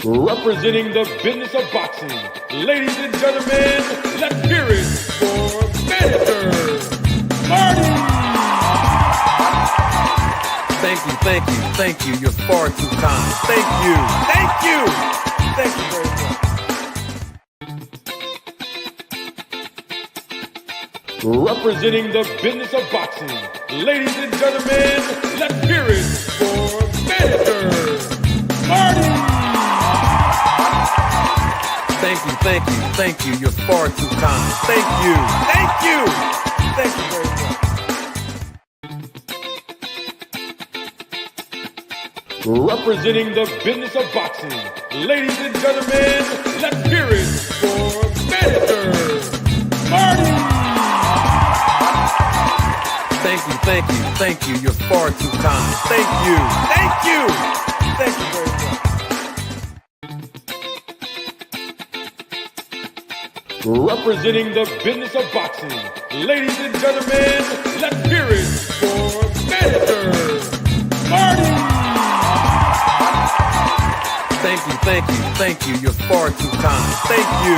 Representing the business of boxing, ladies and gentlemen, let's hear it for Manager Marty! Thank you. You're far too kind. Thank you very much. Representing the business of boxing, ladies and gentlemen, let's hear it for Manager Marty! Thank you. You're far too kind. Thank you very much. Representing the business of boxing, ladies and gentlemen, let's hear it for Manager Marty! Thank you. You're far too kind. Thank you very much. Representing the business of boxing, ladies and gentlemen, let's hear it for Manager Marty! Thank you. You're far too kind. Thank you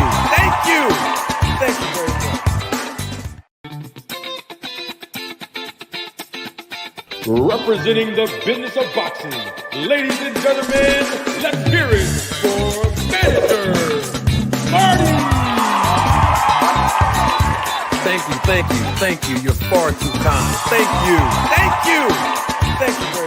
very much. Representing the business of boxing, ladies and gentlemen, let's hear it for Manager Marty! Thank you. You're far too kind. Thank you very much.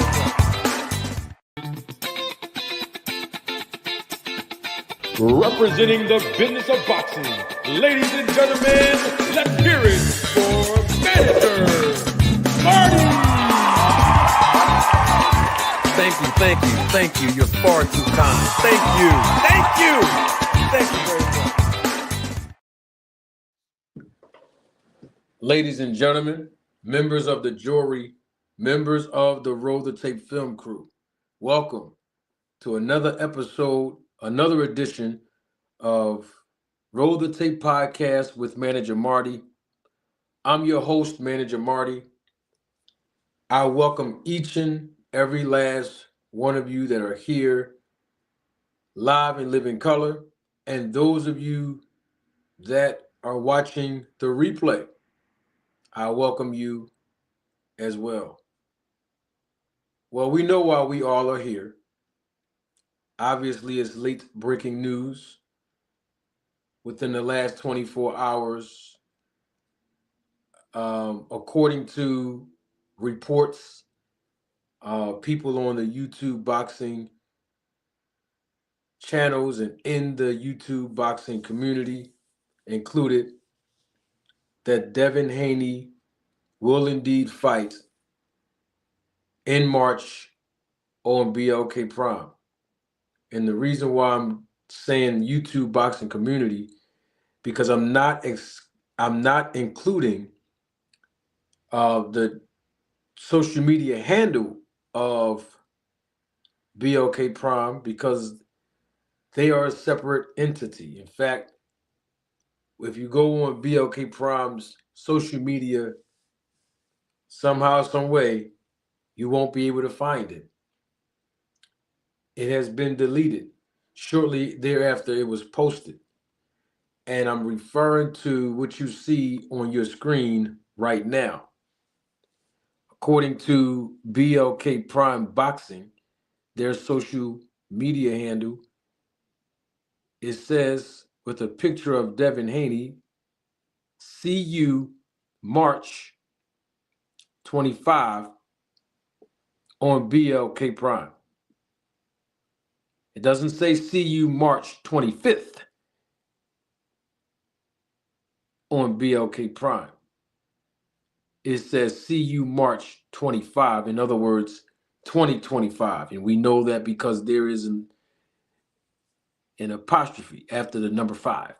Representing the business of boxing, ladies and gentlemen, let's hear it for Manager Marty! Thank you. You're far too kind. Thank you very much. Ladies and gentlemen, members of the jury, members of the Roll the Tape film crew, welcome to another episode, another edition of Roll the Tape podcast with Manager Marty. I'm your host, Manager Marty. I welcome each and every last one of you that are here live and live in color, and those of you that are watching the replay. I welcome you as well. Well, we know why we all are here. Obviously, it's late breaking news. Within the last 24 hours, according to reports, people on the YouTube boxing channels and in the YouTube boxing community included, that Devin Haney will indeed fight in March on BLK Prime. And the reason why I'm saying YouTube boxing community, because I'm not including the social media handle of BLK Prime, because they are a separate entity. In fact, if you go on BLK Prime's social media, somehow, some way, you won't be able to find it. It has been deleted shortly thereafter it was posted. And I'm referring to what you see on your screen right now. According to BLK Prime Boxing, their social media handle, it says, with a picture of Devin Haney, see you March 25 on BLK Prime. It doesn't say see you March 25th on BLK Prime. It says see you March 25. In other words, 2025. And we know that because there is an apostrophe after the number 5.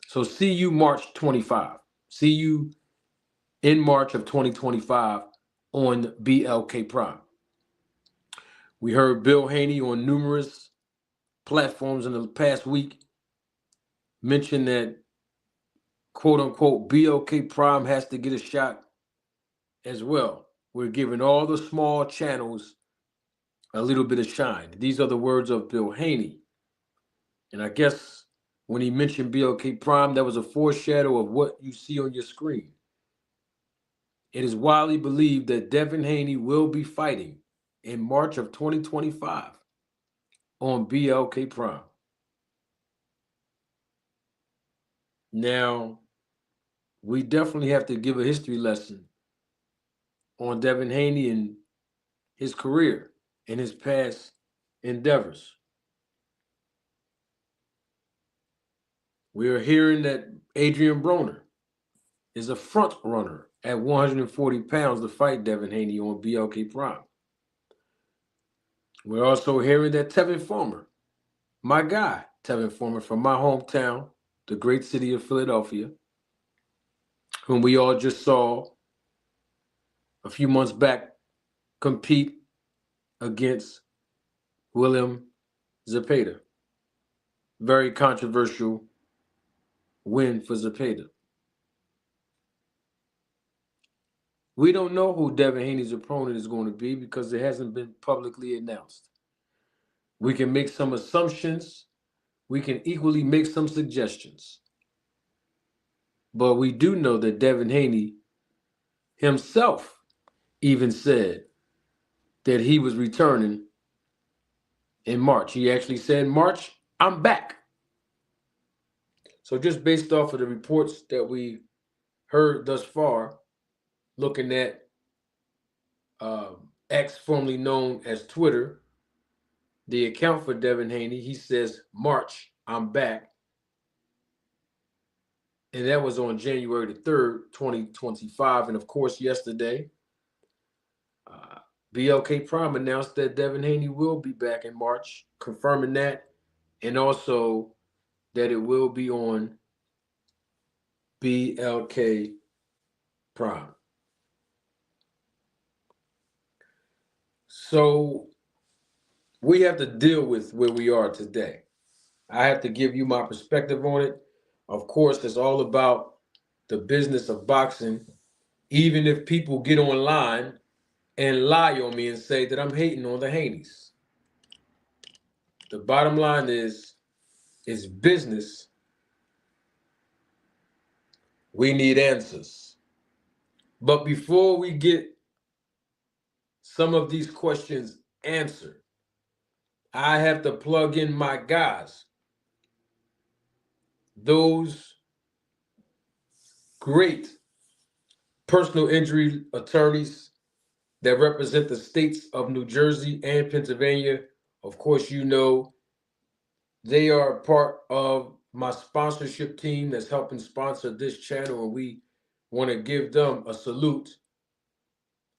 So see you March 25. See you in March of 2025 on BLK Prime. We heard Bill Haney on numerous platforms in the past week mention that, quote unquote, BLK Prime has to get a shot as well. We're giving all the small channels a little bit of shine. These are the words of Bill Haney. And I guess when he mentioned BLK Prime, that was a foreshadow of what you see on your screen. It is widely believed that Devin Haney will be fighting in March of 2025 on BLK Prime. Now, we definitely have to give a history lesson on Devin Haney and his career and his past endeavors. We are hearing that Adrian Broner is a front runner at 140 pounds to fight Devin Haney on BLK Prime. We're also hearing that Tevin Farmer, my guy, Tevin Farmer from my hometown, the great city of Philadelphia, whom we all just saw a few months back compete against William Zepeda. Very controversial win for Zepeda. We don't know who Devin Haney's opponent is going to be because it hasn't been publicly announced. We can make some assumptions. We can equally make some suggestions. But we do know that Devin Haney himself even said that he was returning in March. He actually said, March, I'm back. So just based off of the reports that we heard thus far, looking at X, formerly known as Twitter, the account for Devin Haney, he says, March, I'm back. And that was on January the 3rd, 2025. And of course, yesterday, BLK Prime announced that Devin Haney will be back in March, confirming that, and also that it will be on BLK Prime. So we have to deal with where we are today. I have to give you my perspective on it. Of course, it's all about the business of boxing. Even if people get online and lie on me and say that I'm hating on the Haneys. The bottom line is, it's business. We need answers. But before we get some of these questions answered, I have to plug in my guys. Those great personal injury attorneys that represent the states of New Jersey and Pennsylvania. Of course, you know, they are part of my sponsorship team that's helping sponsor this channel, and we want to give them a salute.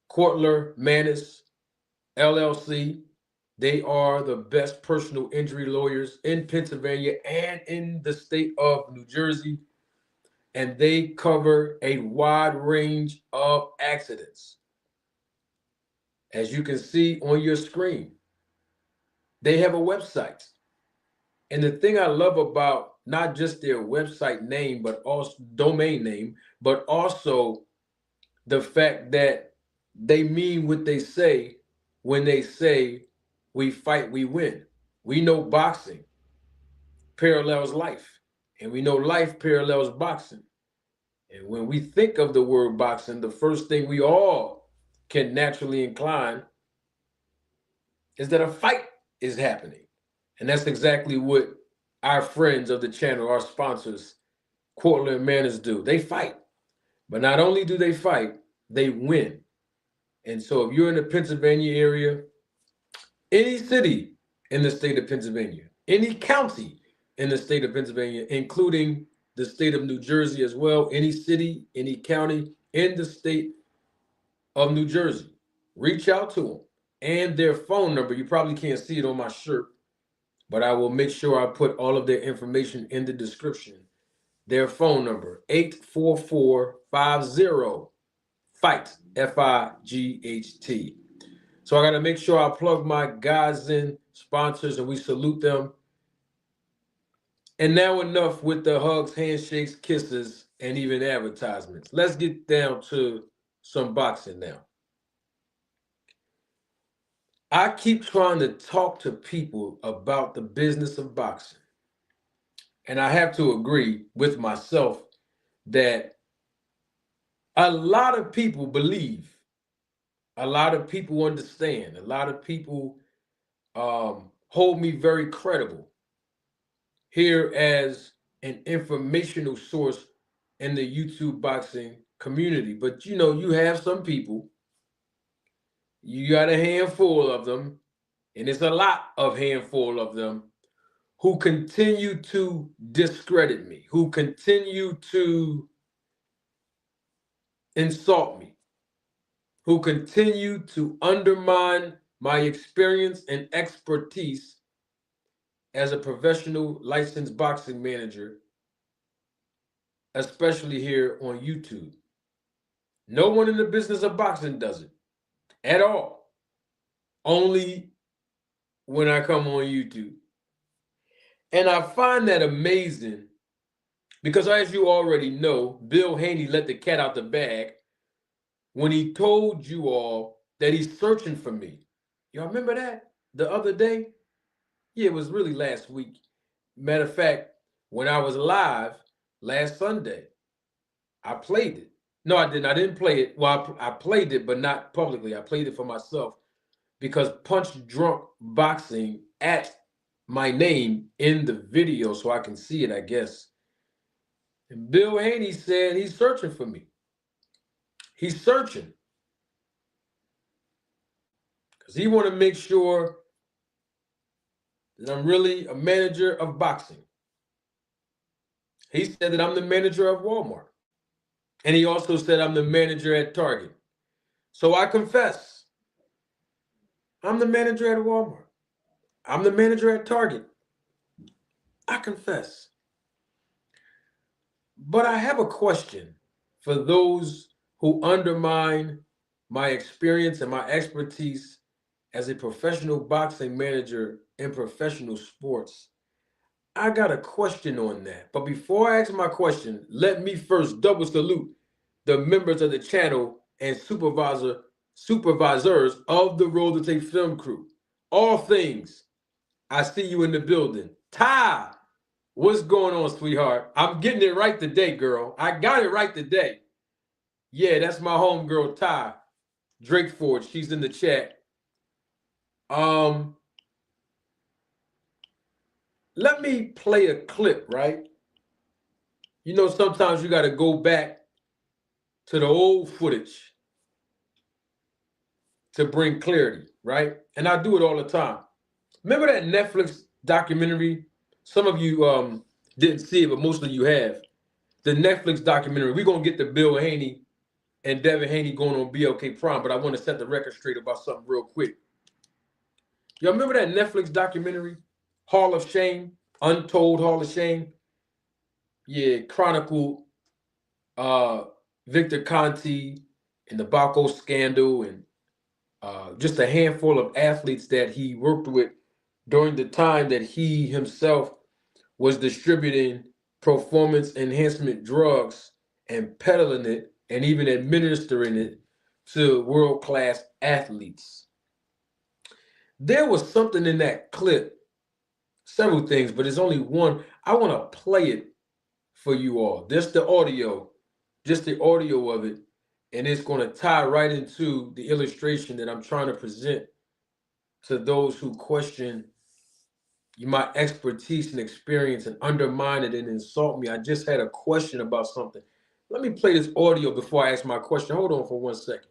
Courtler Manis, LLC. They are the best personal injury lawyers in Pennsylvania and in the state of New Jersey, and they cover a wide range of accidents. As you can see on your screen, they have a website. And the thing I love about not just their website name, but also domain name, but also the fact that they mean what they say when they say we fight, we win. We know boxing parallels life, and we know life parallels boxing. And when we think of the word boxing, the first thing we all can naturally incline is that a fight is happening. And that's exactly what our friends of the channel, our sponsors, Courtland and Manners do. They fight. But not only do they fight, they win. And so if you're in the Pennsylvania area, any city in the state of Pennsylvania, any county in the state of Pennsylvania, including the state of New Jersey as well, any city, any county in the state of New Jersey, reach out to them. And their phone number, you probably can't see it on my shirt, but I will make sure I put all of their information in the description. Their phone number, 844-50-FIGHT, FIGHT. So I got to make sure I plug my guys in, sponsors, and we salute them. And now enough with the hugs, handshakes, kisses, and even advertisements. Let's get down to some boxing now. I keep trying to talk to people about the business of boxing. and I have to agree with myself that a lot of people believe, a lot of people understand, a lot of people hold me very credible here as an informational source in the YouTube boxing community. But you know, you have some people, you got a handful of them, and it's a lot of handful of them who continue to discredit me, who continue to insult me, who continue to undermine my experience and expertise as a professional licensed boxing manager, especially here on YouTube. No one in the business of boxing does it at all. Only when I come on YouTube. And I find that amazing because, as you already know, Bill Haney let the cat out the bag when he told you all that he's searching for me. Y'all remember that the other day? Yeah, it was really last week. Matter of fact, when I was live last Sunday, I played it. No, I didn't. I didn't play it. Well, I played it, but not publicly. I played it for myself because Punch Drunk Boxing at my name in the video so I can see it, I guess. And Bill Haney said he's searching for me. He's searching because he want to make sure that I'm really a manager of boxing. He said that I'm the manager of Walmart. And he also said I'm the manager at Target. So I confess, I'm the manager at Walmart. I'm the manager at Target. I confess. But I have a question for those who undermine my experience and my expertise as a professional boxing manager in professional sports. I got a question on that. But before I ask my question, let me first double salute the members of the channel and supervisors of the Roll to Tape film crew. All things, I see you in the building. Ty, what's going on, sweetheart? I'm getting it right today, girl. I got it right today. Yeah, that's my homegirl, Ty Drakeford. She's in the chat. Let me play a clip, right? You know, sometimes you got to go back to the old footage to bring clarity, right? And I do it all the time. Remember that Netflix documentary? Some of you didn't see it, but most of you have. The Netflix documentary. We're going to get to Bill Haney and Devin Haney going on BLK Prime, but I want to set the record straight about something real quick. Y'all remember that Netflix documentary, Hall of Shame, Untold Hall of Shame? Yeah, chronicled Victor Conti and the Baco scandal and just a handful of athletes that he worked with during the time that he himself was distributing performance enhancement drugs and peddling it and even administering it to world-class athletes. There was something in that clip, several things, but it's only one. I want to play it for you all. Just the audio of it, and it's going to tie right into the illustration that I'm trying to present to those who question my expertise and experience and undermine it and insult me. I just had a question about something. Let me play this audio before I ask my question. Hold on for 1 second.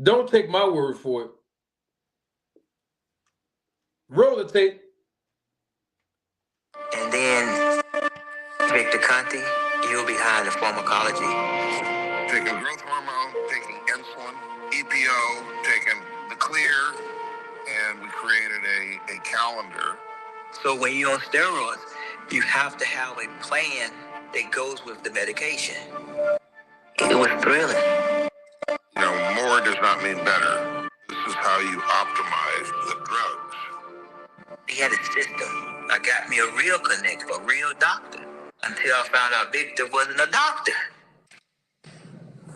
Don't take my word for it. Roll the tape. And then Victor Conti, you'll be high in the pharmacology. Taking growth hormone, taking insulin, EPO, taking the clear, and we created a calendar. So when you're on steroids, you have to have a plan that goes with the medication. It was thrilling. You know, more does not mean better. This is how you optimize the drugs. He had a system. I got me a real connect, a real doctor. until I found out Victor wasn't a doctor.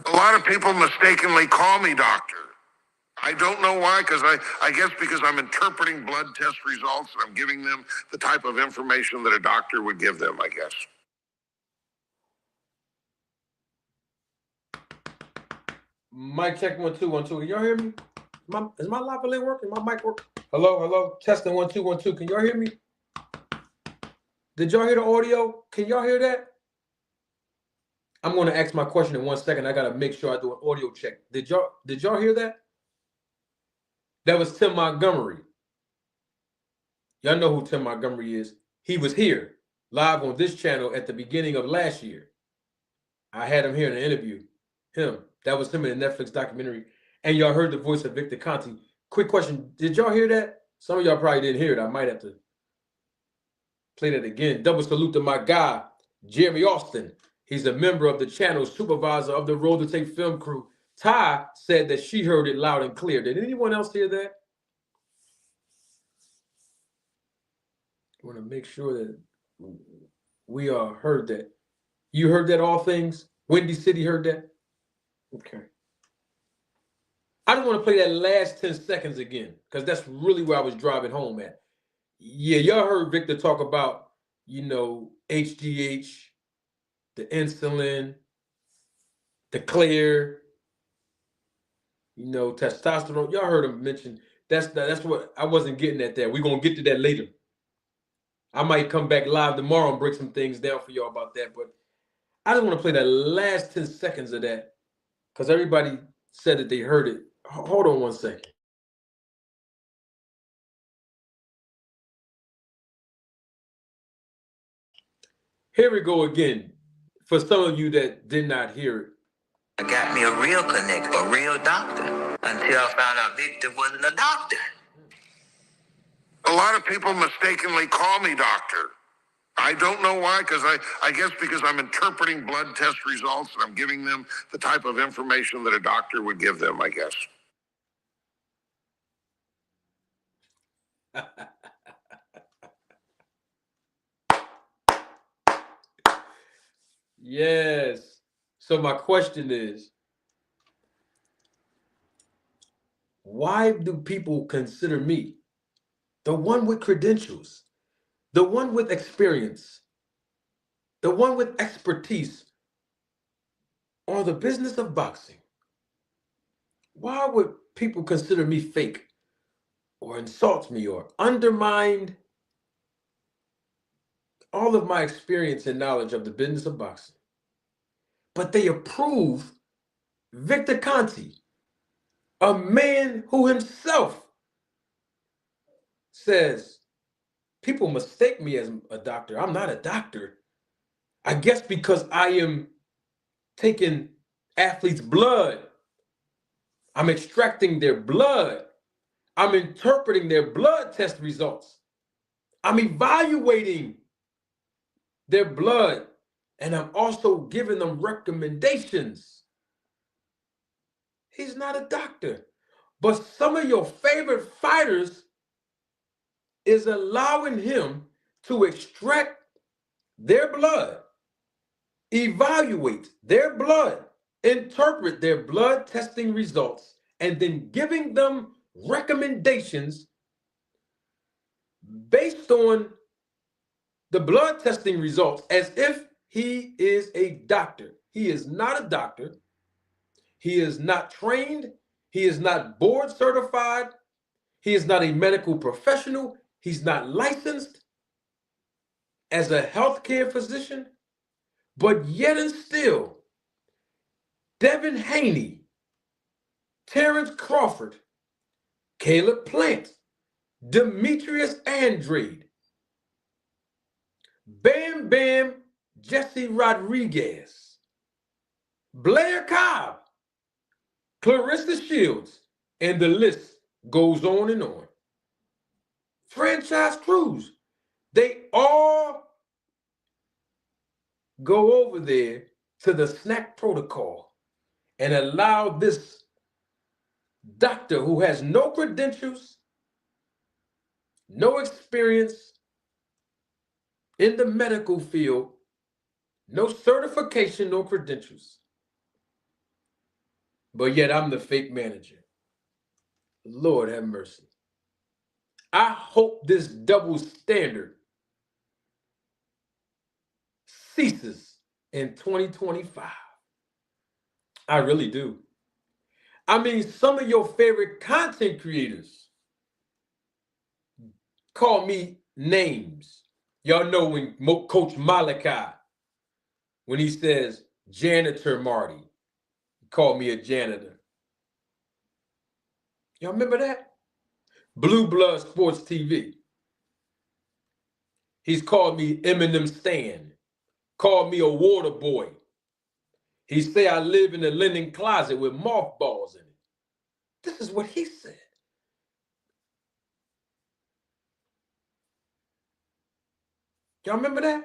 A lot of people mistakenly call me doctor. I don't know why, because I guess because I'm interpreting blood test results and I'm giving them the type of information that a doctor would give them, I guess. Mic check 1 2 1 2. Can y'all hear me? Is my lavalier working? My mic work? Hello, hello. Testing 1 2 1 2. Can y'all hear me? Did y'all hear the audio? Can y'all hear that? I'm going to ask my question in 1 second. I gotta make sure I do an audio check. Did y'all hear that? That was Tim Montgomery. Y'all know who Tim Montgomery is. He was here live on this channel at the beginning of last year. I had him here in an interview. That was him in the Netflix documentary. And y'all heard the voice of Victor Conti. Quick question. Did y'all hear that? Some of y'all probably didn't hear it. I might have to play that again. Double salute to my guy, Jerry Austin. He's a member of the channel's supervisor of the Roll to Tape film crew. Ty said that she heard it loud and clear. Did anyone else hear that? I want to make sure that we heard that. You heard that, all things? Windy City heard that? Okay. I don't want to play that last 10 seconds again, because that's really where I was driving home at. Yeah, y'all heard Victor talk about, HGH, the insulin, the clear, testosterone. Y'all heard him mention. That's what I wasn't getting at there. We're going to get to that later. I might come back live tomorrow and break some things down for y'all about that, but I just want to play the last 10 seconds of that because everybody said that they heard it. Hold on 1 second. Here we go again. For some of you that did not hear it. I got me a real connect, a real doctor, until I found out Victor wasn't a doctor. A lot of people mistakenly call me doctor. I don't know why, because I guess because I'm interpreting blood test results and I'm giving them the type of information that a doctor would give them, I guess. Yes. So my question is, why do people consider me the one with credentials, the one with experience, the one with expertise on the business of boxing? Why would people consider me fake or insult me or undermine all of my experience and knowledge of the business of boxing? But they approve Victor Conti, a man who himself says, people mistake me as a doctor. I'm not a doctor. I guess because I am taking athletes' blood. I'm extracting their blood. I'm interpreting their blood test results. I'm evaluating their blood. And I'm also giving them recommendations. He's not a doctor. But some of your favorite fighters is allowing him to extract their blood, evaluate their blood, interpret their blood testing results, and then giving them recommendations based on the blood testing results as if he is a doctor. He is not a doctor. He is not trained. He is not board certified. He is not a medical professional. He's not licensed as a healthcare physician. But yet and still, Devin Haney, Terrence Crawford, Caleb Plant, Demetrius Andrade, Bam Bam Jesse Rodriguez, Blair Cobb, Clarissa Shields, and the list goes on and on. Franchise Cruz, they all go over there to the snack protocol and allow this doctor who has no credentials, no experience in the medical field, No certification, no credentials. But yet I'm the fake manager. Lord have mercy. I hope this double standard ceases in 2025. I really do. I mean, some of your favorite content creators call me names. Y'all know when Coach Malachi, when he says janitor Marty, he called me a janitor. Y'all remember that? Blue Blood Sports TV. He's called me Eminem Stan, called me a water boy. He say I live in a linen closet with mothballs in it. This is what he said. Y'all remember that?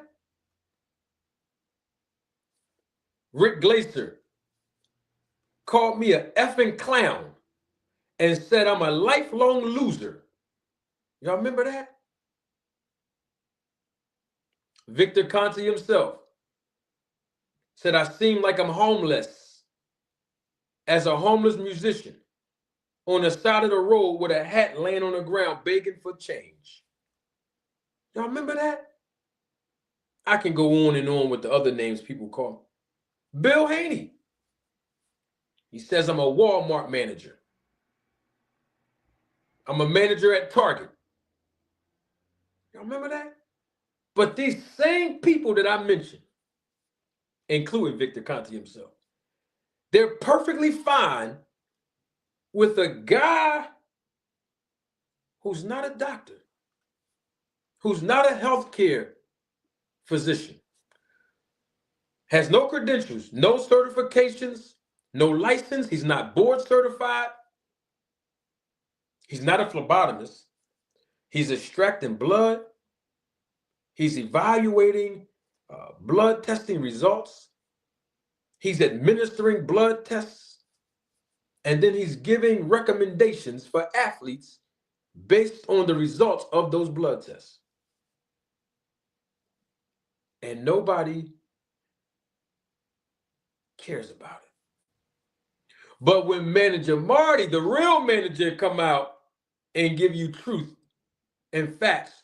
Rick Glaser called me a effing clown and said I'm a lifelong loser. Y'all remember that? Victor Conti himself said I seem like I'm homeless as a homeless musician on the side of the road with a hat laying on the ground begging for change. Y'all remember that? I can go on and on with the other names people call me. Bill Haney. He says I'm a Walmart manager. I'm a manager at Target. Y'all remember that? But these same people that I mentioned, including Victor Conti himself, they're perfectly fine with a guy who's not a doctor, who's not a healthcare physician, has no credentials, no certifications, no license. He's not board certified. He's not a phlebotomist. He's extracting blood. He's evaluating blood testing results. He's administering blood tests. And then he's giving recommendations for athletes based on the results of those blood tests. And nobody cares about it. But when manager Marty, the real manager, come out and give you truth and facts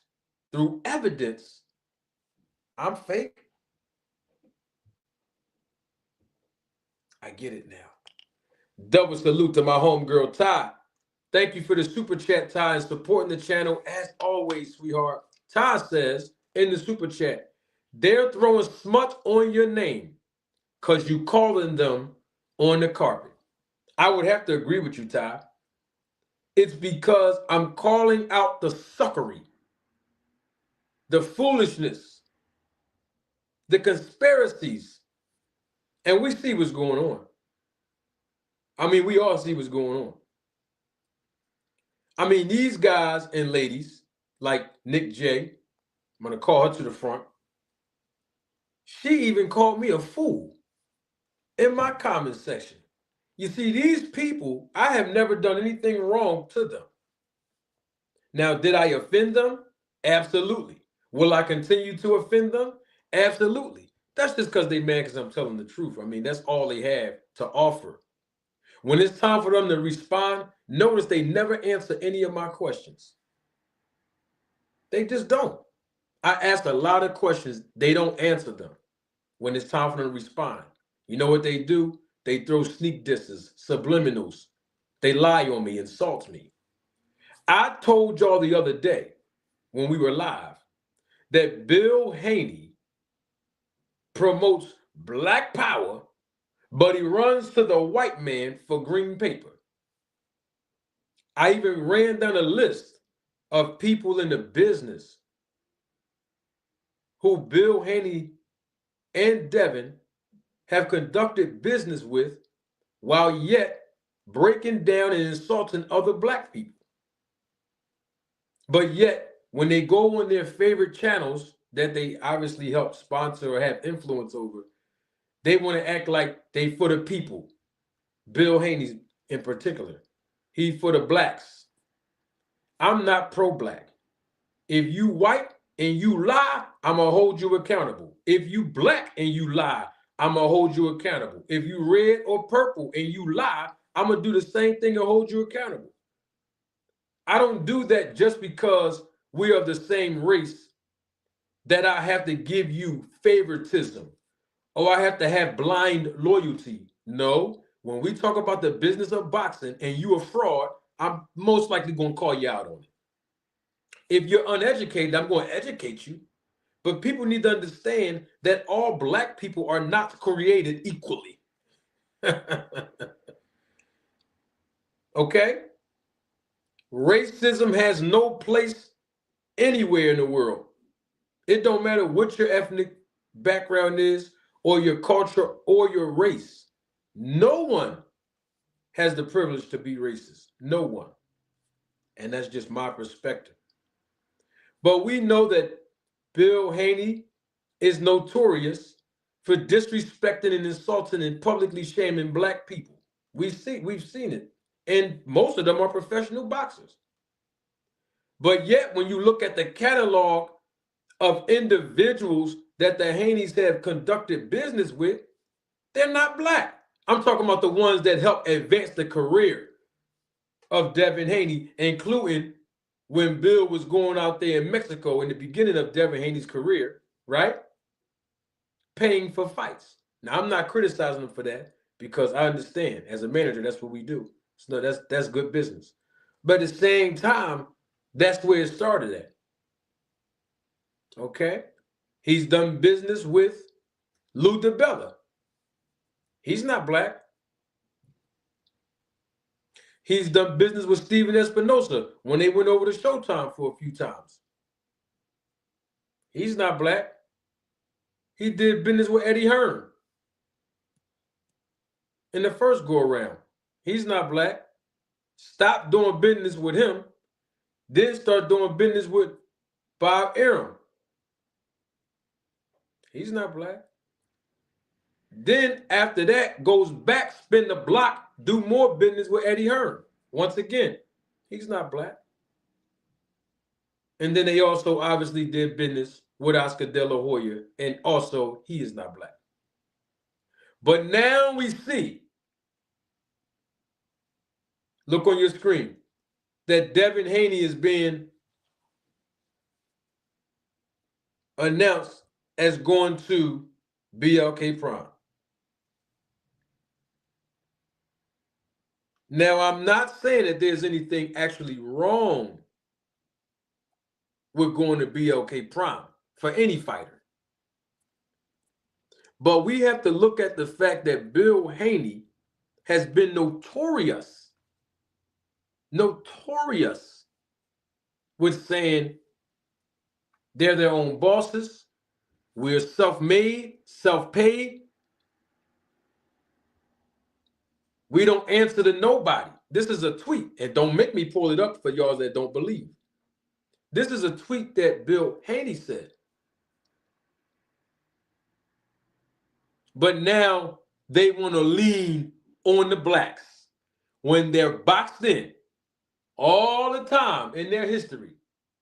through evidence, I'm fake. I get it now. Double salute to my homegirl, Ty. Thank you for the super chat, Ty, and supporting the channel as always, sweetheart. Ty says in the super chat, they're throwing smut on your name because you calling them on the carpet. I would have to agree with you, Ty. It's because I'm calling out the suckery, the foolishness, the conspiracies, and we see what's going on. I mean, we all see what's going on. I mean, these guys and ladies, like Nick J, I'm going to call her to the front. She even called me a fool in my comment section. You see, these people, I have never done anything wrong to them. Now, did I offend them? Absolutely. Will I continue to offend them? Absolutely. That's just because they mad because I'm telling the truth. I mean, that's all they have to offer. When it's time for them to respond, notice they never answer any of my questions. They just don't. I asked a lot of questions. They don't answer them. When it's time for them to respond, you know what they do? They throw sneak disses, subliminals. They lie on me, insult me. I told y'all the other day when we were live that Bill Haney promotes black power, but he runs to the white man for green paper. I even ran down a list of people in the business who Bill Haney and Devin have conducted business with while yet breaking down and insulting other black people. But yet, when they go on their favorite channels that they obviously help sponsor or have influence over, they want to act like they for the people. Bill Haney in particular. He for the blacks. I'm not pro-black. If you white and you lie, I'm going to hold you accountable. If you black and you lie, I'm going to hold you accountable. If you red or purple and you lie, I'm going to do the same thing and hold you accountable. I don't do that just because we are the same race that I have to give you favoritism or I have to have blind loyalty. No, when we talk about the business of boxing and you a fraud, I'm most likely going to call you out on it. If you're uneducated, I'm going to educate you. But people need to understand that all black people are not created equally. Okay? Racism has no place anywhere in the world. It don't matter what your ethnic background is or your culture or your race. No one has the privilege to be racist. No one. And that's just my perspective. But we know that Bill Haney is notorious for disrespecting and insulting and publicly shaming black people. We've seen it. And most of them are professional boxers. But yet, when you look at the catalog of individuals that the Haneys have conducted business with, they're not black. I'm talking about the ones that helped advance the career of Devin Haney, including when Bill was going out there in Mexico in the beginning of Devin Haney's career, right? Paying for fights. Now, I'm not criticizing him for that because I understand as a manager, that's what we do. So that's good business. But at the same time, that's where it started at. Okay? He's done business with Lou DiBella. He's not black. He's done business with Steven Espinosa when they went over to Showtime for a few times. He's not black. He did business with Eddie Hearn in the first go-around. He's not black. Stopped doing business with him. Then start doing business with Bob Arum. He's not black. Then after that, goes back, spin the block, do more business with Eddie Hearn. Once again, he's not black. And then they also obviously did business with Oscar De La Hoya, and also he is not black. But now we see, look on your screen, that Devin Haney is being announced as going to BLK Prime. Now, I'm not saying that there's anything actually wrong with going to BLK Prime for any fighter. But we have to look at the fact that Bill Haney has been notorious with saying they're their own bosses, we're self-made, self-paid, we don't answer to nobody. This is a tweet, and don't make me pull it up for y'all that don't believe. This is a tweet that Bill Haney said. But now they want to lean on the blacks when they're boxed in all the time in their history.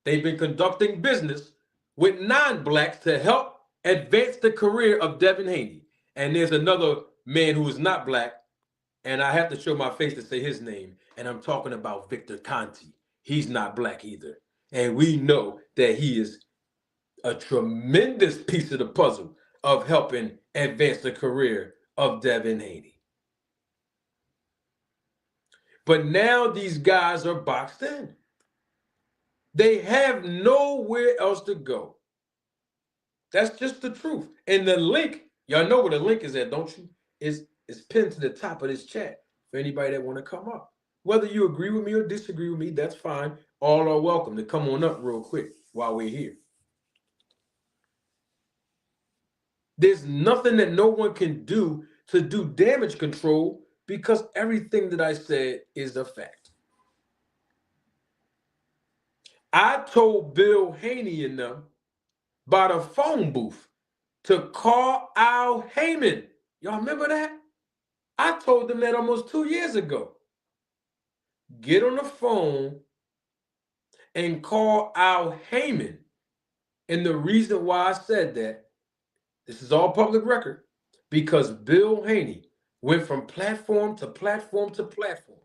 They've been conducting business with non-blacks to help advance the career of Devin Haney. And there's another man who is not black, and I have to show my face to say his name, and I'm talking about Victor Conti. He's not black either. And we know that he is a tremendous piece of the puzzle of helping advance the career of Devin Haney. But now these guys are boxed in. They have nowhere else to go. That's just the truth. And the link, y'all know where the link is at, don't you? It's pinned to the top of this chat for anybody that want to come up. Whether you agree with me or disagree with me, that's fine. All are welcome to come on up real quick while we're here. There's nothing that no one can do to do damage control because everything that I said is a fact. I told Bill Haney and them by the phone booth to call Al Heyman. Y'all remember that? I told them that almost 2 years ago. Get on the phone and call Al Heyman And the reason why I said that, this is all public record, because Bill Haney went from platform to platform to platform,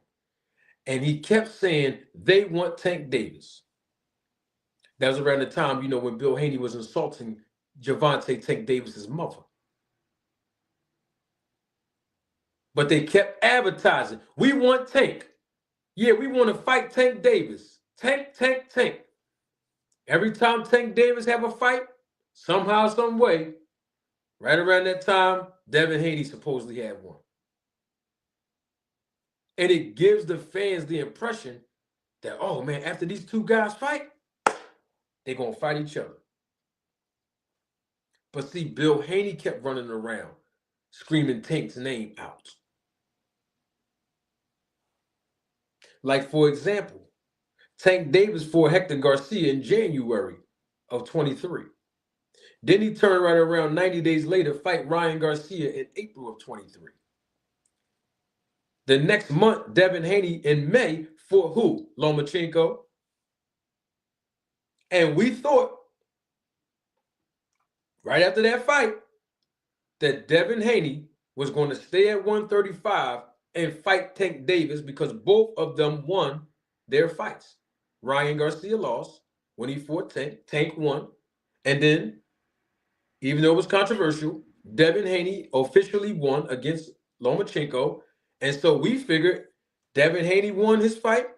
and he kept saying they want Tank Davis. That was around the time, when Bill Haney was insulting Javante Tank Davis's mother. But they kept advertising, we want Tank. Yeah, we want to fight Tank Davis. Tank, Tank, Tank. Every time Tank Davis have a fight, somehow, some way, right around that time, Devin Haney supposedly had one. And it gives the fans the impression that, oh man, after these two guys fight, they're going to fight each other. But see, Bill Haney kept running around screaming Tank's name out. Like, for example, Tank Davis fought Hector Garcia in January of 23. Then he turned right around 90 days later, fight Ryan Garcia in April of 23. The next month, Devin Haney in May fought who? Lomachenko. And we thought, right after that fight, that Devin Haney was going to stay at 135 and fight Tank Davis because both of them won their fights. Ryan Garcia lost when he fought Tank. Tank won. And then, even though it was controversial, Devin Haney officially won against Lomachenko. And so we figured Devin Haney won his fight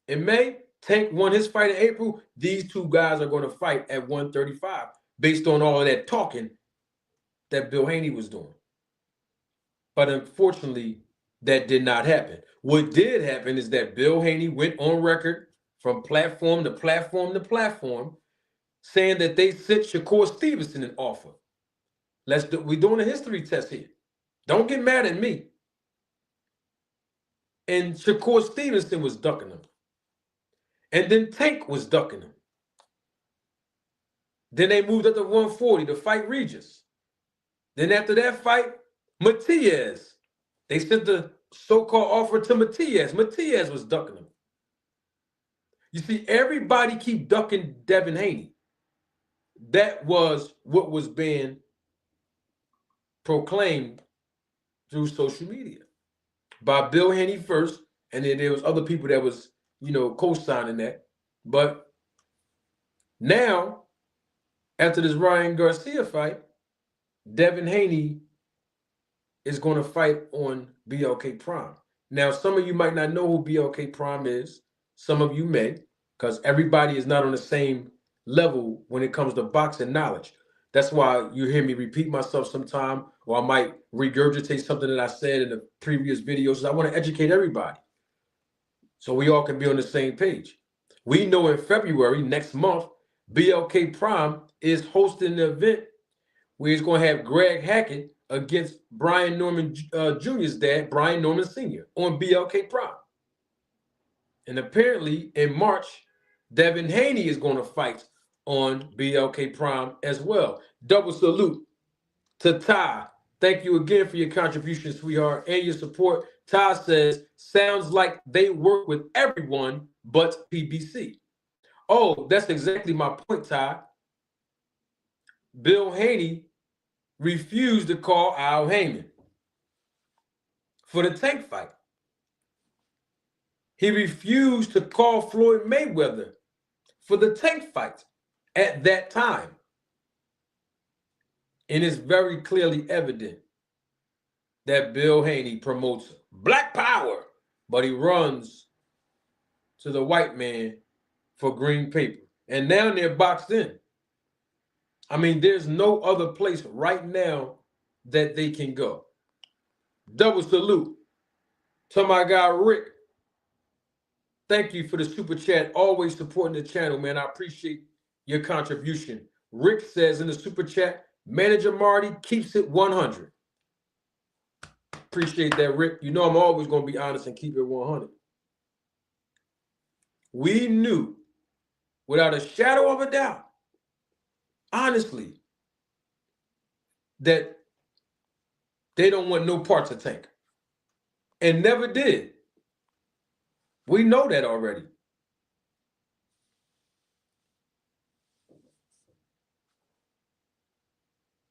in May. Tank won his fight in April. These two guys are going to fight at 135 based on all of that talking that Bill Haney was doing. But unfortunately, that did not happen. What did happen is that Bill Haney went on record from platform to platform to platform saying that they sent Shakur Stevenson an offer. We're doing a history test here. Don't get mad at me. And Shakur Stevenson was ducking him. And then Tank was ducking him. Then they moved up to 140 to fight Regis. Then after that fight, Matias. They sent the so-called offer to Matias. Matias was ducking him. You see, everybody keep ducking Devin Haney. That was what was being proclaimed through social media by Bill Haney first, and then there was other people that was, co-signing that. But now, after this Ryan Garcia fight, Devin Haney is going to fight on BLK Prime. Now, some of you might not know who BLK Prime is. Some of you may, because everybody is not on the same level when it comes to boxing knowledge. That's why you hear me repeat myself sometime, or I might regurgitate something that I said in the previous videos. I want to educate everybody so we all can be on the same page. We know in February, next month, BLK Prime is hosting an event where he's going to have Greg Hackett against Brian Norman Jr.'s dad, Brian Norman Sr. on BLK Prime. And apparently in March, Devin Haney is going to fight on BLK Prime as well. Double salute to Ty. Thank you again for your contribution, sweetheart, and your support. Ty says, sounds like they work with everyone but PBC. Oh, that's exactly my point, Ty. Bill Haney refused to call Al Heyman for the Tank fight. He refused to call Floyd Mayweather for the Tank fight at that time. And it's very clearly evident that Bill Haney promotes black power, but he runs to the white man for green paper. And now they're boxed in. I mean, there's no other place right now that they can go. Double salute to my guy, Rick. Thank you for the super chat. Always supporting the channel, man. I appreciate your contribution. Rick says in the super chat, Manager Marty keeps it 100. Appreciate that, Rick. You know I'm always going to be honest and keep it 100. We knew, without a shadow of a doubt, honestly, that they don't want no parts of Tank. And never did. We know that already.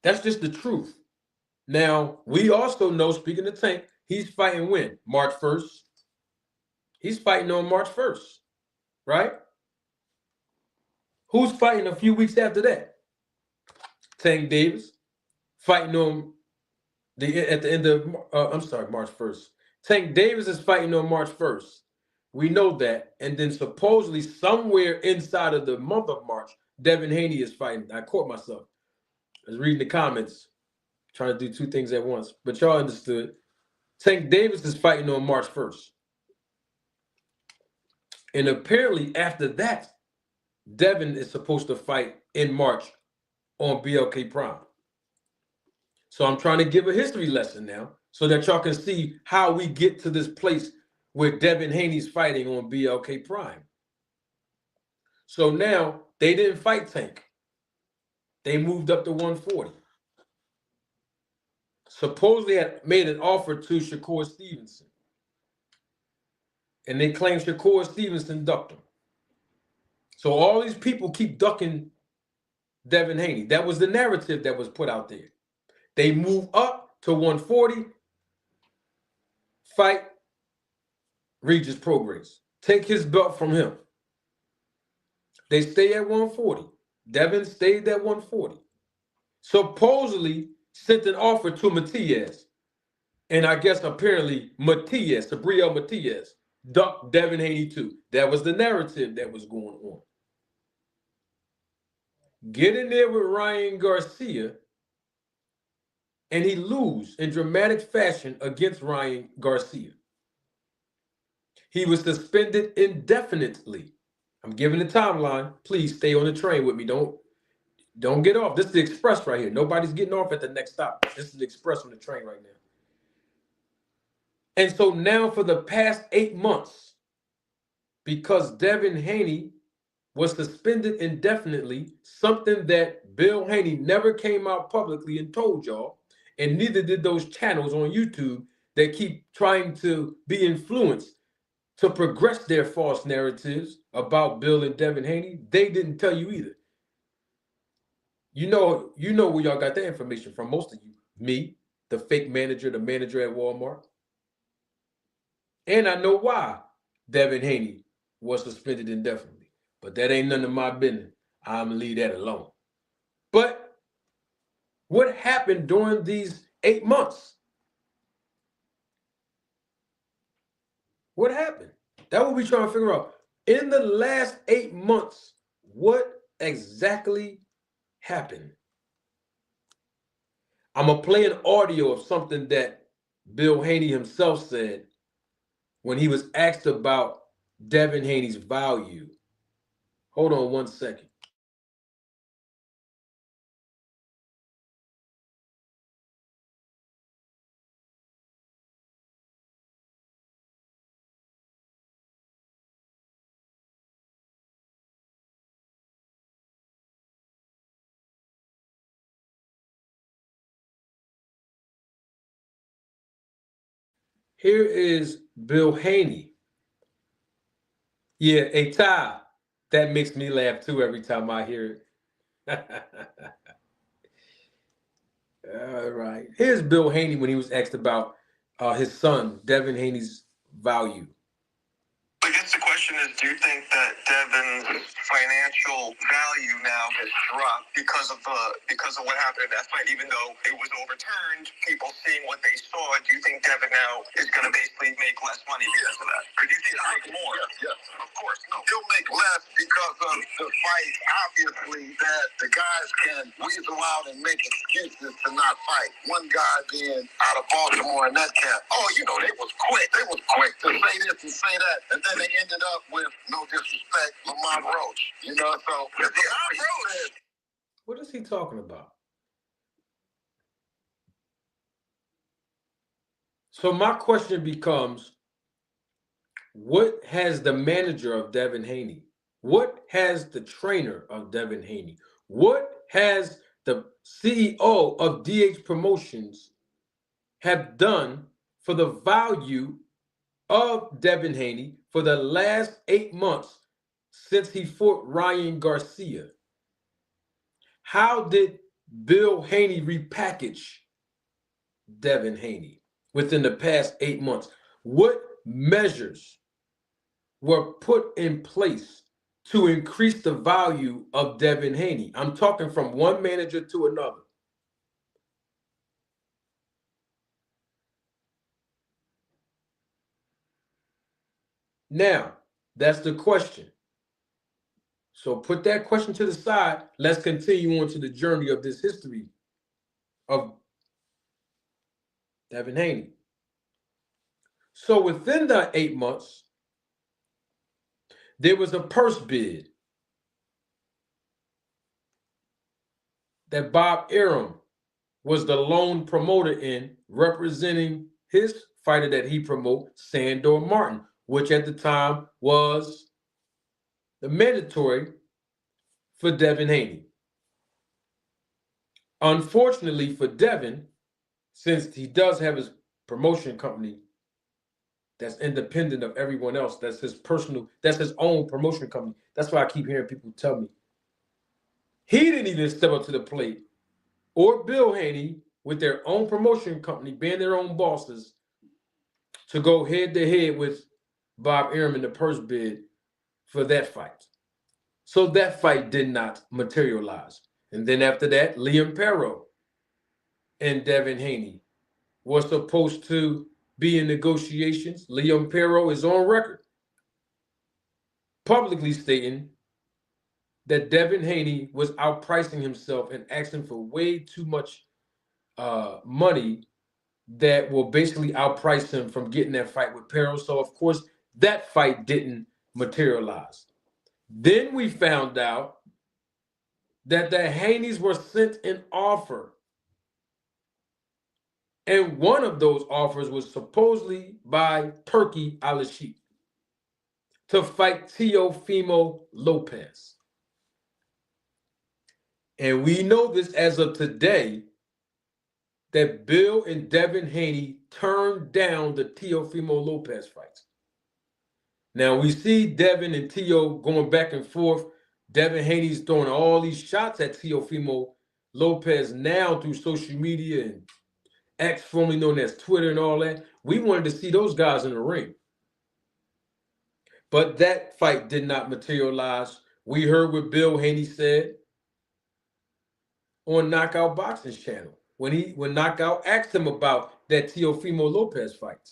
That's just the truth. Now, we also know, speaking of Tank, he's fighting when? March 1st. He's fighting on March 1st, right? Who's fighting a few weeks after that? Tank Davis fighting on at the end of March 1st. Tank Davis is fighting on March 1st. We know that. And then supposedly somewhere inside of the month of March, Devin Haney is fighting. I caught myself. I was reading the comments, trying to do two things at once. But y'all understood. Tank Davis is fighting on March 1st. And apparently after that, Devin is supposed to fight in March on BLK Prime. So I'm trying to give a history lesson now so that y'all can see how we get to this place where Devin Haney's fighting on BLK Prime. So now they didn't fight Tank. They moved up to 140. Supposedly had made an offer to Shakur Stevenson. And they claim Shakur Stevenson ducked him. So all these people keep ducking Devin Haney. That was the narrative that was put out there. They move up to 140, fight Regis Prograis. Take his belt from him. They stay at 140. Devin stayed at 140. Supposedly sent an offer to Matias. And I guess apparently Matias, Sabriel Matias, ducked Devin Haney too. That was the narrative that was going on. Get in there with Ryan Garcia, and he lose in dramatic fashion against Ryan Garcia. He was suspended indefinitely. I'm giving the timeline. Please stay on the train with me. Don't get off. This is the express right here. Nobody's getting off at the next stop. This is the express on the train right now. And so now for the past 8 months, because Devin Haney was suspended indefinitely, something that Bill Haney never came out publicly and told y'all, and neither did those channels on YouTube that keep trying to be influenced to progress their false narratives about Bill and Devin Haney. They didn't tell you either. You know where y'all got that information from, most of you. Me, the fake manager, the manager at Walmart. And I know why Devin Haney was suspended indefinitely. But that ain't none of my business. I'm going to leave that alone. But what happened during these 8 months? What happened? That's what we're trying to figure out. In the last 8 months, what exactly happened? I'm going to play an audio of something that Bill Haney himself said when he was asked about Devin Haney's value. Hold on 1 second. Here is Bill Haney. Yeah, a tie. That makes me laugh too every time I hear it. All right. Here's Bill Haney when he was asked about his son, Devin Haney's value. I guess the question is, do you think that Devin's financial value now has dropped because of what happened in that fight? Even though it was overturned, people seeing what they saw, do you think Devin now is going to basically make less money because of that? Or do you think he'll make more? Yes, of course. No, he'll make less because of the fight. Obviously, that the guys can weasel out and make excuses to not fight. One guy being out of Baltimore and that cat. Oh, they was quick. They was quick to say this and say that, and then they ended up with, no disrespect, Lamont Roach. So what is he talking about? So my question becomes, what has the manager of Devin Haney? What has the trainer of Devin Haney? What has the CEO of DH Promotions have done for the value of Devin Haney for the last 8 months since he fought Ryan Garcia? How did Bill Haney repackaged Devin Haney within the past 8 months? What measures were put in place to increase the value of Devin Haney? I'm talking from one manager to another. Now, that's the question. So put that question to the side. Let's continue on to the journey of this history of Devin Haney. So within the 8 months, there was a purse bid that Bob Arum was the lone promoter in, representing his fighter that he promoted, Sandor Martin, which at the time was the mandatory for Devin Haney. Unfortunately for Devin, since he does have his promotion company that's independent of everyone else, that's his own promotion company. That's why I keep hearing people tell me he didn't even step up to the plate, or Bill Haney with their own promotion company, being their own bosses, to go head to head with Bob Arum in the purse bid for that fight. So that fight did not materialize. And then after that, Liam Perro and Devin Haney was supposed to be in negotiations. Liam Perro is on record publicly stating that Devin Haney was outpricing himself and asking for way too much money that will basically outprice him from getting that fight with Perro. So, of course, that fight didn't materialize. Then we found out that the Haneys were sent an offer. And one of those offers was supposedly by Turkey Al-Sheikh to fight Teofimo Lopez. And we know this as of today, that Bill and Devin Haney turned down the Teofimo Lopez fights. Now we see Devin and Teo going back and forth. Devin Haney's throwing all these shots at Teofimo Lopez now through social media and X, formerly known as Twitter and all that. We wanted to see those guys in the ring. But that fight did not materialize. We heard what Bill Haney said on Knockout Boxing's channel when Knockout asked him about that Teofimo Lopez fight.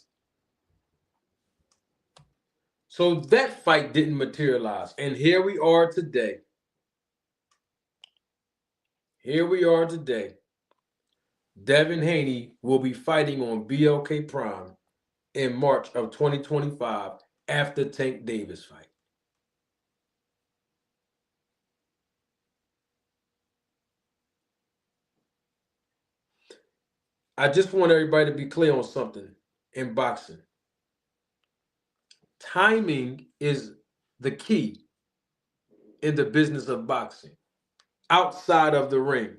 So that fight didn't materialize. And here we are today. Devin Haney will be fighting on BLK Prime in March of 2025 after Tank Davis fight. I just want everybody to be clear on something in boxing. Timing is the key in the business of boxing, outside of the ring.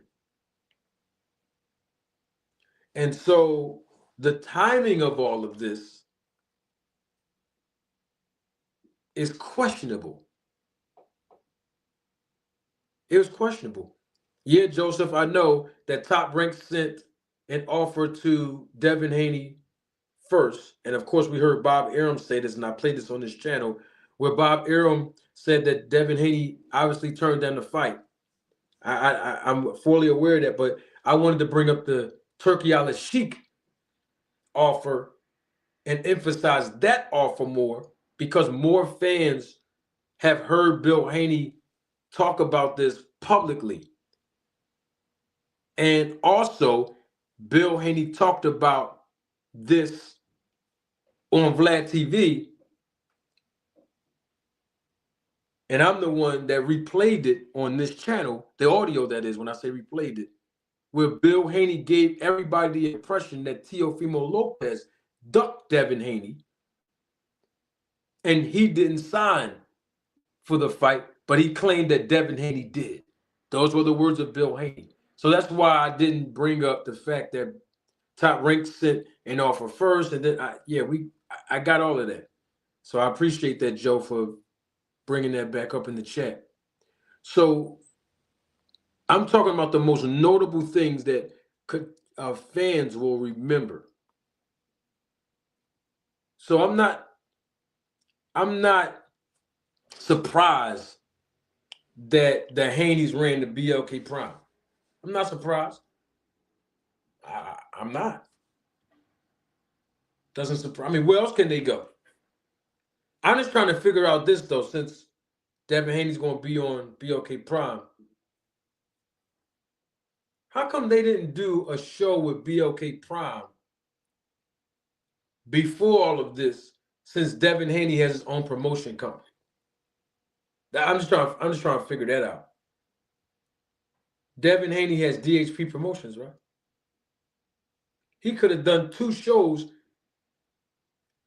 And so the timing of all of this is questionable. It was questionable. Yeah, Joseph, I know that Top Rank sent an offer to Devin Haney first. And of course, we heard Bob Arum say this, and I played this on this channel, where Bob Arum said that Devin Haney obviously turned down the fight. I'm fully aware of that, but I wanted to bring up the Turkey Al-Sheikh offer and emphasize that offer more, because more fans have heard Bill Haney talk about this publicly. And also, Bill Haney talked about this on Vlad TV, and I'm the one that replayed it on this channel, the audio that is, when I say replayed it, where Bill Haney gave everybody the impression that Teofimo Lopez ducked Devin Haney, and he didn't sign for the fight, but he claimed that Devin Haney did. Those were the words of Bill Haney. So that's why I didn't bring up the fact that Top Rank sent an offer first, and then I got all of that. So I appreciate that, Joe, for bringing that back up in the chat. So I'm talking about the most notable things that fans will remember. So I'm not surprised that the Haneys ran the BLK Prime. I'm not surprised. I'm not. Doesn't surprise. I mean, where else can they go? I'm just trying to figure out this though, since Devin Haney's going to be on BLK Prime. How come they didn't do a show with BLK Prime before all of this? Since Devin Haney has his own promotion company, I'm just trying to figure that out. Devin Haney has DHP Promotions, right? He could have done 2 shows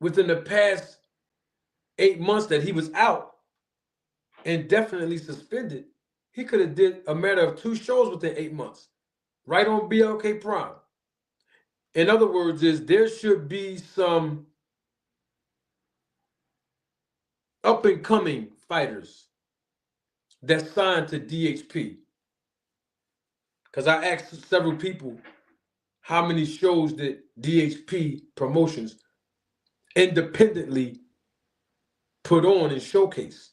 within the past 8 months that he was out and definitely suspended. He could have did a matter of 2 shows within 8 months, right on BLK Prime. In other words, there should be some up and coming fighters that signed to DHP. Because I asked several people how many shows did DHP Promotions independently put on and showcase.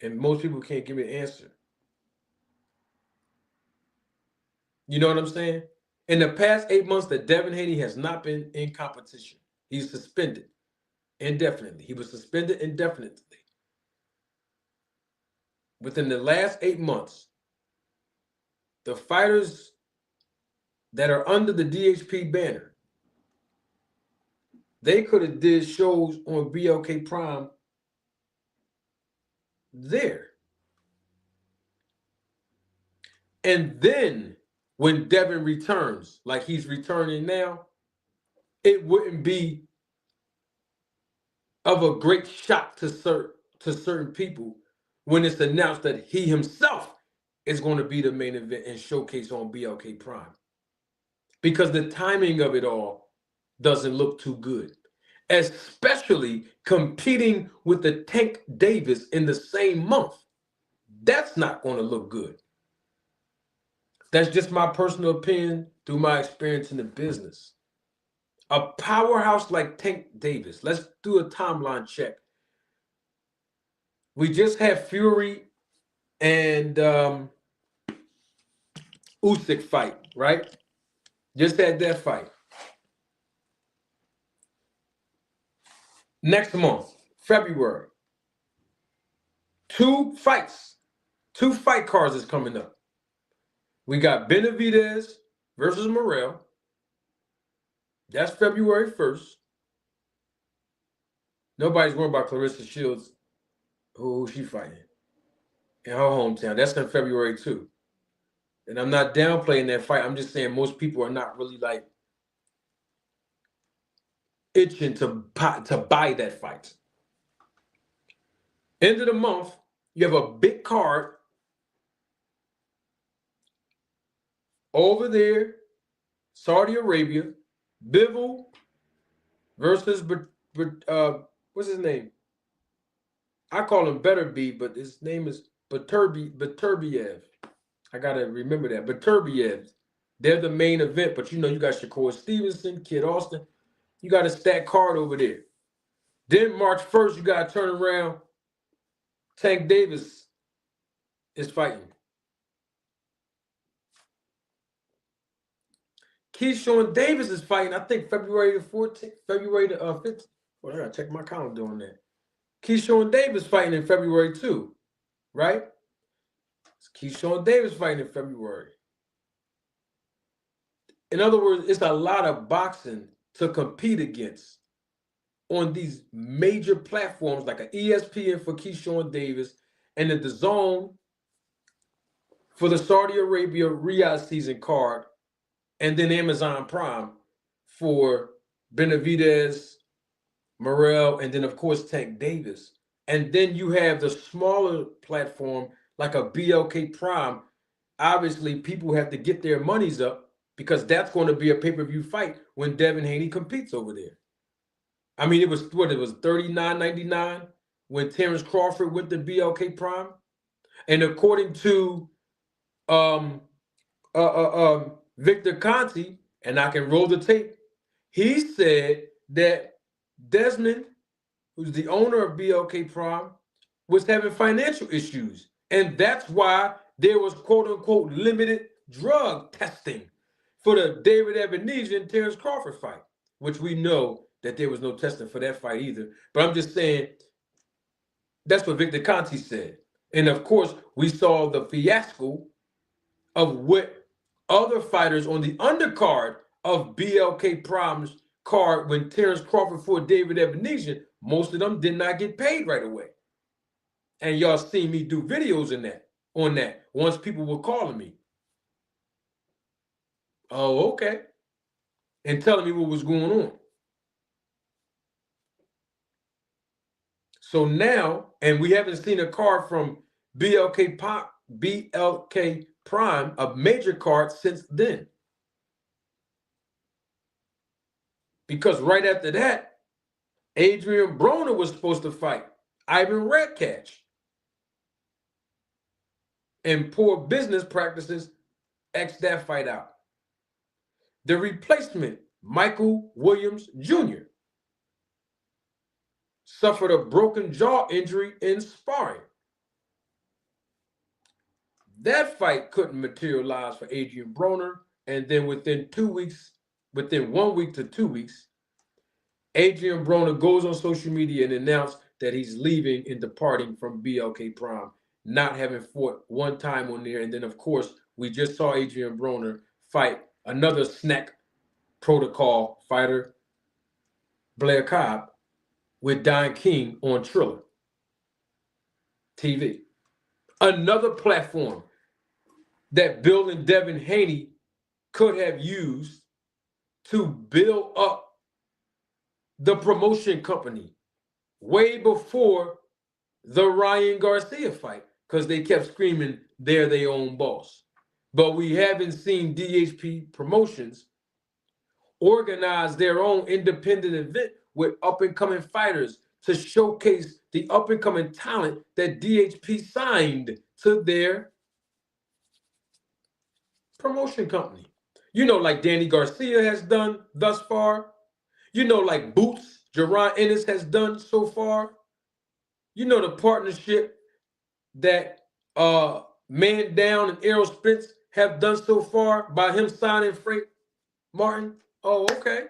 And most people can't give me an answer. You know what I'm saying? In the past 8 months that Devin Haney has not been in competition, he's suspended indefinitely. He was suspended indefinitely. Within the last 8 months, the fighters that are under the DHP banner, they could have did shows on BLK Prime there. And then when Devin returns, like he's returning now, it wouldn't be of a great shock to certain people when it's announced that he himself is going to be the main event and showcase on BLK Prime. Because the timing of it all doesn't look too good, especially competing with the Tank Davis in the same month. That's not going to look good. That's just my personal opinion through my experience in the business. A powerhouse like Tank Davis, let's do a timeline check. We just had Fury and Usyk fight, right? Just had that fight. Next month, February, 2 fights, 2 fight cards is coming up. We got Benavidez versus Morrell. That's February 1st. Nobody's worried about Clarissa Shields, who she fighting in her hometown. That's in February too. And I'm not downplaying that fight. I'm just saying most people are not really like itching to buy that fight. End of the month, you have a big card over there, Saudi Arabia, Bivol versus what's his name? I call him Better B, but his name is Beterbiev. I gotta remember that. Beterbiev. They're the main event, but you know you got Shakur Stevenson, Kid Austin. You got a stacked card over there. Then March 1st, you gotta turn around. Tank Davis is fighting. Keyshawn Davis is fighting, I think February the 14th, February the 15th. Well, I gotta check my calendar on that. Keyshawn Davis fighting in February too, right? Keyshawn Davis fighting in February. In other words, it's a lot of boxing to compete against on these major platforms like an ESPN for Keyshawn Davis and the DAZN for the Saudi Arabia Riyadh season card, and then Amazon Prime for Benavidez, Morrell, and then, of course, Tank Davis. And then you have the smaller platform like a BLK Prime. Obviously, people have to get their monies up because that's going to be a pay-per-view fight when Devin Haney competes over there. I mean, it was $39.99 when Terrence Crawford went to BLK Prime. And according to um, Victor Conti, and I can roll the tape. He said that Desmond, who's the owner of BLK Prime, was having financial issues. And that's why there was quote unquote limited drug testing for the David Ebenezer and Terrence Crawford fight, which we know that there was no testing for that fight either. But I'm just saying that's what Victor Conti said. And of course, we saw the fiasco of what other fighters on the undercard of BLK Prime's card when Terrence Crawford fought David Ebenezer, most of them did not get paid right away. And y'all seen me do videos on that once people were calling me. Oh, okay. And telling me what was going on. So now, and we haven't seen a card from BLK Prime, a major card since then. Because right after that, Adrian Broner was supposed to fight Ivan Redkach. And poor business practices X that fight out. The replacement, Michael Williams Jr., suffered a broken jaw injury in sparring. That fight couldn't materialize for Adrian Broner, and then within 1 week to 2 weeks, Adrian Broner goes on social media and announced that he's leaving and departing from BLK Prime, not having fought one time on there. And then, of course, we just saw Adrian Broner fight another snack protocol fighter, Blair Cobb, with Don King on Triller TV. Another platform that Bill and Devin Haney could have used to build up the promotion company way before the Ryan Garcia fight, because they kept screaming they're their own boss. But we haven't seen DHP Promotions organize their own independent event with up-and-coming fighters to showcase the up-and-coming talent that DHP signed to their promotion company. You know, like Danny Garcia has done thus far. You know, like Boots, Jerron Ennis has done so far. You know, the partnership that Man Down and Errol Spence have done so far by him signing Frank Martin. Oh, okay.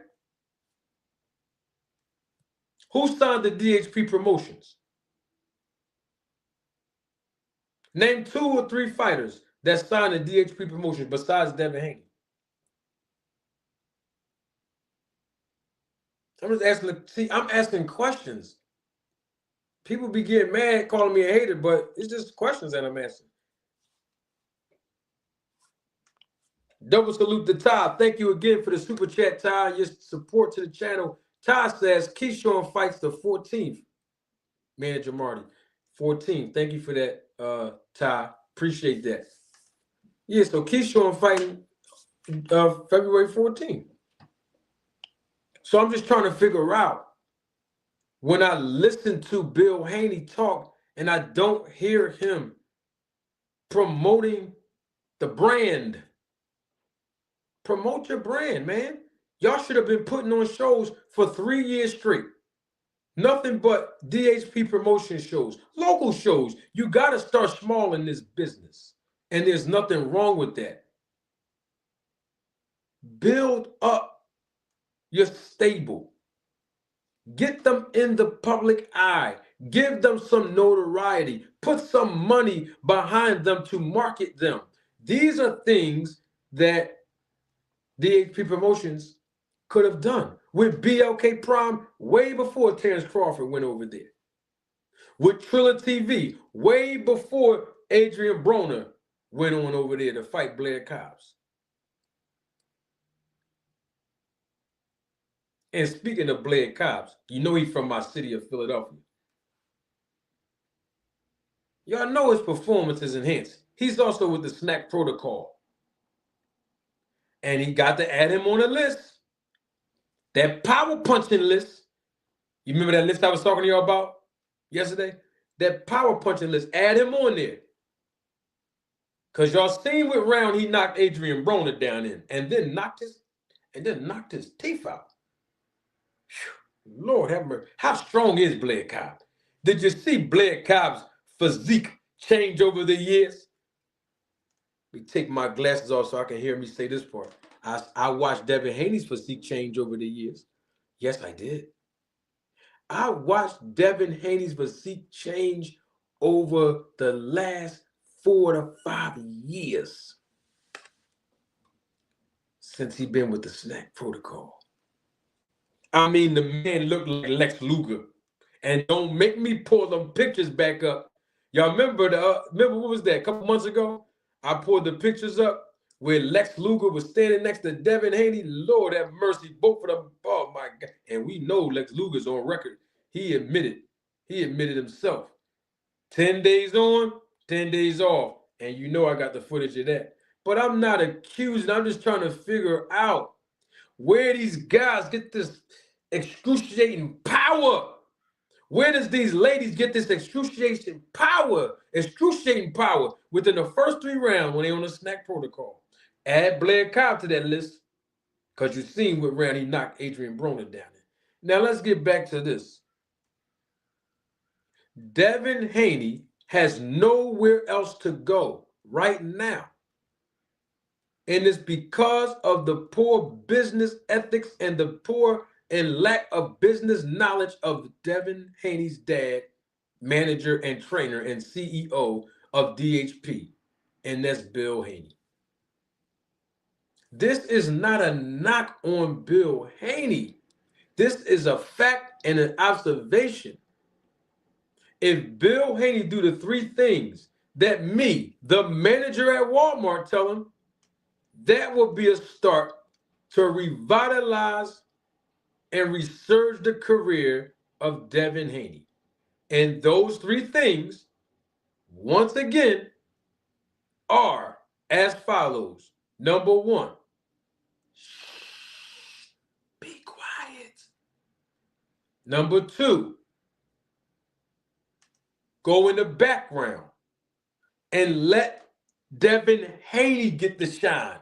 Who signed the DHP Promotions? Name 2 or 3 fighters that signed the DHP Promotions besides Devin Haney. I'm just asking. See, I'm asking questions. People be getting mad calling me a hater, but it's just questions that I'm asking. Double salute to Ty. Thank you again for the super chat, Ty. Your support to the channel. Ty says Keyshawn fights the 14th. Manager Marty. 14th. Thank you for that, Ty. Appreciate that. Yeah, so Keyshawn fighting February 14th. So I'm just trying to figure out, when I listen to Bill Haney talk and I don't hear him promoting the brand. Promote your brand, man. Y'all should have been putting on shows for 3 years straight. Nothing but DHP promotion shows, local shows. You got to start small in this business. And there's nothing wrong with that. Build up your stable. Get them in the public eye. Give them some notoriety. Put some money behind them to market them. These are things that DHP Promotions could have done with BLK Prime way before Terrence Crawford went over there. With Triller TV way before Adrian Broner went on over there to fight Blair Cobbs. And speaking of Blair Cobbs, you know he's from my city of Philadelphia. Y'all know his performance is enhanced. He's also with the Snack Protocol. And he got to add him on the list. That power punching list. You remember that list I was talking to y'all about yesterday? That power punching list. Add him on there. Cause y'all seen what round he knocked Adrian Broner down in, and then knocked his teeth out. Whew, Lord have mercy. How strong is Blair Cobb? Did you see Blair Cobb's physique change over the years? Let me take my glasses off so I can hear me say this part. I watched Devin Haney's physique change over the years. Yes, I did. I watched Devin Haney's physique change over the last 4 to 5 years since he been with the Snack Protocol. I mean, the man looked like Lex Luger. And don't make me pull them pictures back up. Y'all remember remember what was that? A couple months ago, I pulled the pictures up where Lex Luger was standing next to Devin Haney. Lord have mercy, both of them. Oh my God! And we know Lex Luger's on record. He admitted himself. 10 days on, 10 days off, and you know I got the footage of that. But I'm not accusing. I'm just trying to figure out where these guys get this excruciating power. Where does these ladies get this excruciating power within the first 3 rounds when they on the Snack Protocol? Add Blair Cobb to that list, because you've seen what round he knocked Adrian Broner down in. Now let's get back to this. Devin Haney has nowhere else to go right now. And it's because of the poor business ethics and the poor and lack of business knowledge of Devin Haney's dad, manager and trainer and CEO of DHP, and that's Bill Haney. This is not a knock on Bill Haney. This is a fact and an observation. If Bill Haney do the 3 things that me, the manager at Walmart, tell him, that will be a start to revitalize and resurge the career of Devin Haney. And those 3 things, once again, are as follows. Number 1, be quiet. Number 2, go in the background and let Devin Haney get the shine.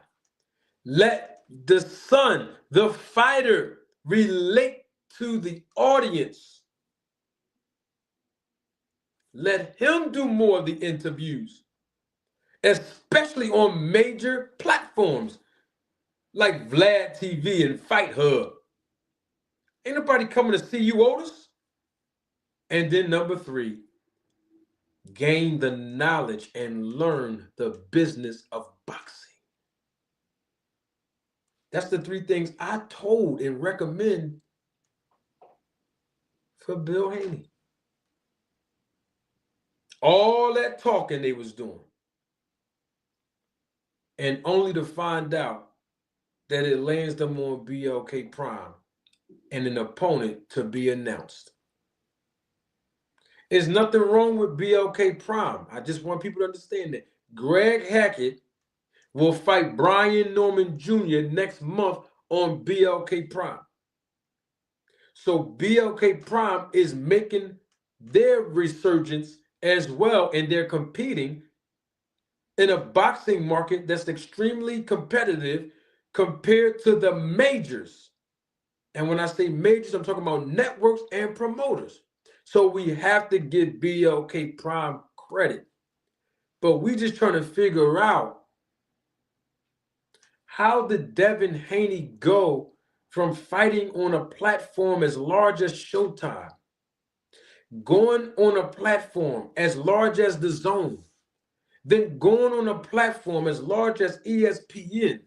Let the son, the fighter, relate to the audience. Let him do more of the interviews, especially on major platforms like Vlad TV and Fight Hub. Ain't nobody coming to see you, Otis. And then number 3, gain the knowledge and learn the business of boxing. That's the 3 things I told and recommend for Bill Haney. All that talking they was doing. And only to find out that it lands them on BLK Prime and an opponent to be announced. There's nothing wrong with BLK Prime. I just want people to understand that. Greg Hackett will fight Brian Norman Jr. next month on BLK Prime. So BLK Prime is making their resurgence as well, and they're competing in a boxing market that's extremely competitive compared to the majors. And when I say majors, I'm talking about networks and promoters. So we have to give BLK Prime credit. But we just trying to figure out, how did Devin Haney go from fighting on a platform as large as Showtime, going on a platform as large as The Zone, then going on a platform as large as ESPN,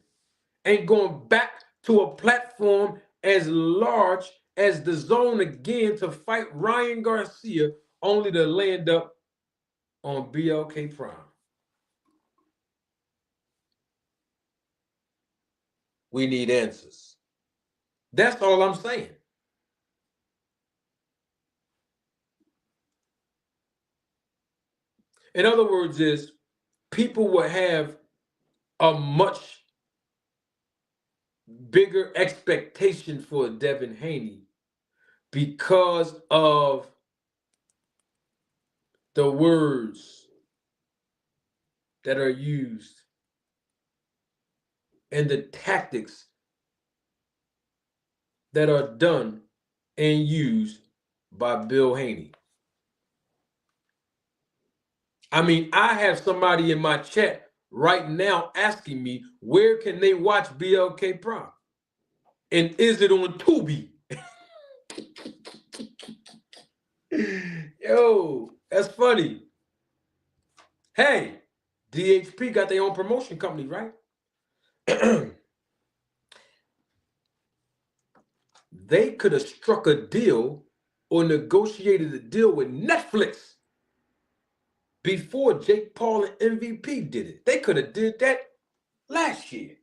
and going back to a platform as large as The Zone again to fight Ryan Garcia, only to land up on BLK Prime? We need answers. That's all I'm saying. In other words, is people will have a much bigger expectation for Devin Haney because of the words that are used and the tactics that are done and used by Bill Haney. I mean, I have somebody in my chat right now asking me, where can they watch BLK Prom? And is it on Tubi? Yo, that's funny. Hey, DHP got their own promotion company, right? They could have struck a deal or negotiated a deal with Netflix before Jake Paul and MVP did it. They could have did that last year.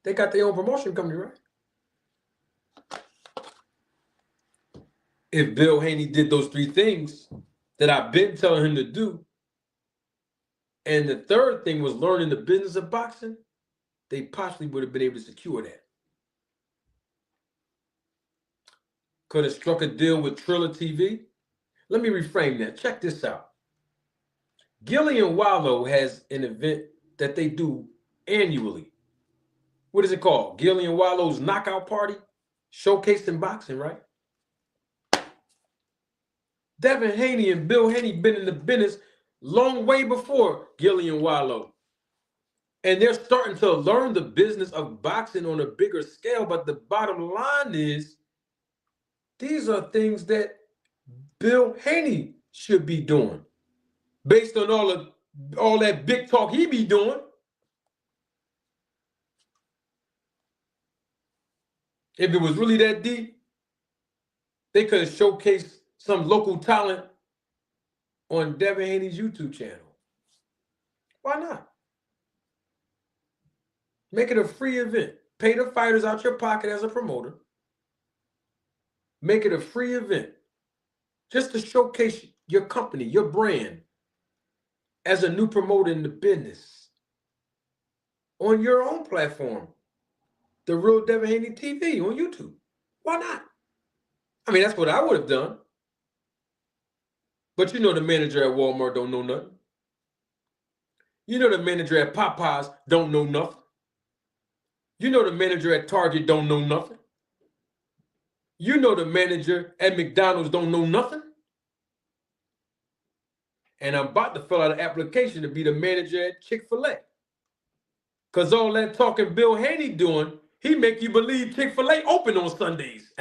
They got their own promotion company, right? If Bill Haney did those three things that I've been telling him to do, and the third thing was learning the business of boxing, they possibly would have been able to secure that. Could have struck a deal with Triller TV. Let me reframe that. Check this out. Gillian Wallow has an event that they do annually. What is it called? Gillian Wallow's Knockout Party, showcasing boxing, right? Devin Haney and Bill Haney been in the business long way before Gillian Wallow. And they're starting to learn the business of boxing on a bigger scale. But the bottom line is, these are things that Bill Haney should be doing based on all that big talk he be doing. If it was really that deep, they could have showcased some local talent on Devin Haney's YouTube channel. Why not? Make it a free event. Pay the fighters out your pocket as a promoter. Make it a free event. Just to showcase your company, your brand, as a new promoter in the business. On your own platform. The Real Devin Haney TV on YouTube. Why not? I mean, that's what I would have done. But you know the manager at Walmart don't know nothing. You know the manager at Popeyes don't know nothing. You know the manager at Target don't know nothing. You know the manager at McDonald's don't know nothing. And I'm about to fill out an application to be the manager at Chick-fil-A. Because all that talking Bill Haney doing, he make you believe Chick-fil-A open on Sundays.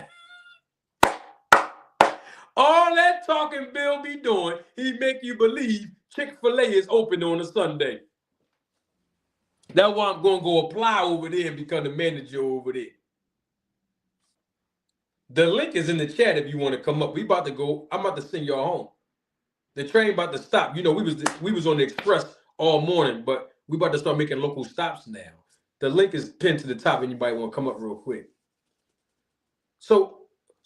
All that talking Bill be doing, he make you believe Chick-fil-A is open on a Sunday. That's why I'm going to go apply over there and become the manager over there. The link is in the chat if you want to come up. We about to go. I'm about to send y'all home. The train about to stop. You know, we was on the express all morning, but we about to start making local stops now. The link is pinned to the top. Anybody want to come up real quick? So,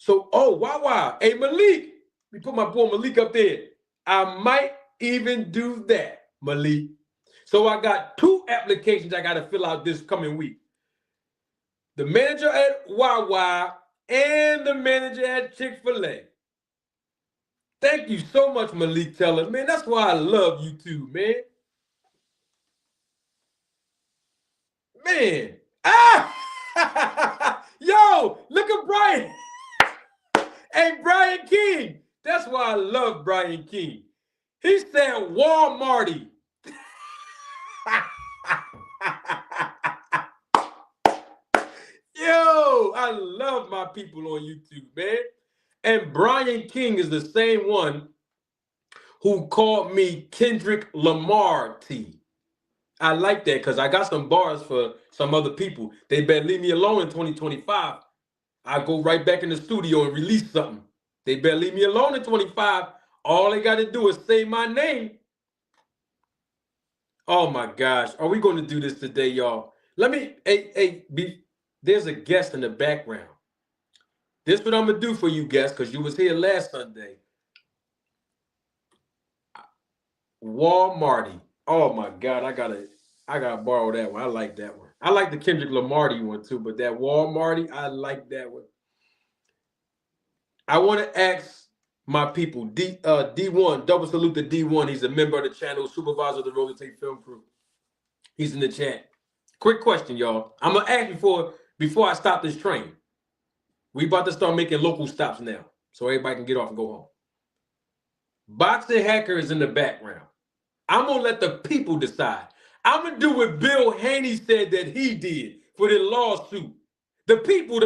oh, wow. Hey, Malik. We put my boy Malik up there. I might even do that, Malik. So I got 2 applications I got to fill out this coming week. The manager at Wawa and the manager at Chick-fil-A. Thank you so much, Malik Teller. Man, that's why I love you too, man. Man. Ah! Yo, look at Brian. Hey, Brian King. That's why I love Brian King. He said Walmarty. Yo, I love my people on YouTube, man. And Brian King is the same one who called me Kendrick Lamar T. I like that because I got some bars for some other people. They better leave me alone in 2025. I go right back in the studio and release something. They better leave me alone in 25. All they got to do is say my name. Oh my gosh. Are we going to do this today, y'all? Let me, there's a guest in the background. This is what I'm going to do for you guests because you was here last Sunday. Walmarty. Oh my God. I gotta borrow that one. I like that one. I like the Kendrick Lamarty one too, but that Walmarty, I like that one. I want to ask my people. D1, double salute to D1. He's a member of the channel, supervisor of the Roller Tape Film Crew. He's in the chat. Quick question, y'all. I'm gonna ask before I stop this train. We about to start making local stops now, so everybody can get off and go home. Boxing Hacker is in the background. I'm gonna let the people decide. I'm gonna do what Bill Haney said that he did for the lawsuit. The people.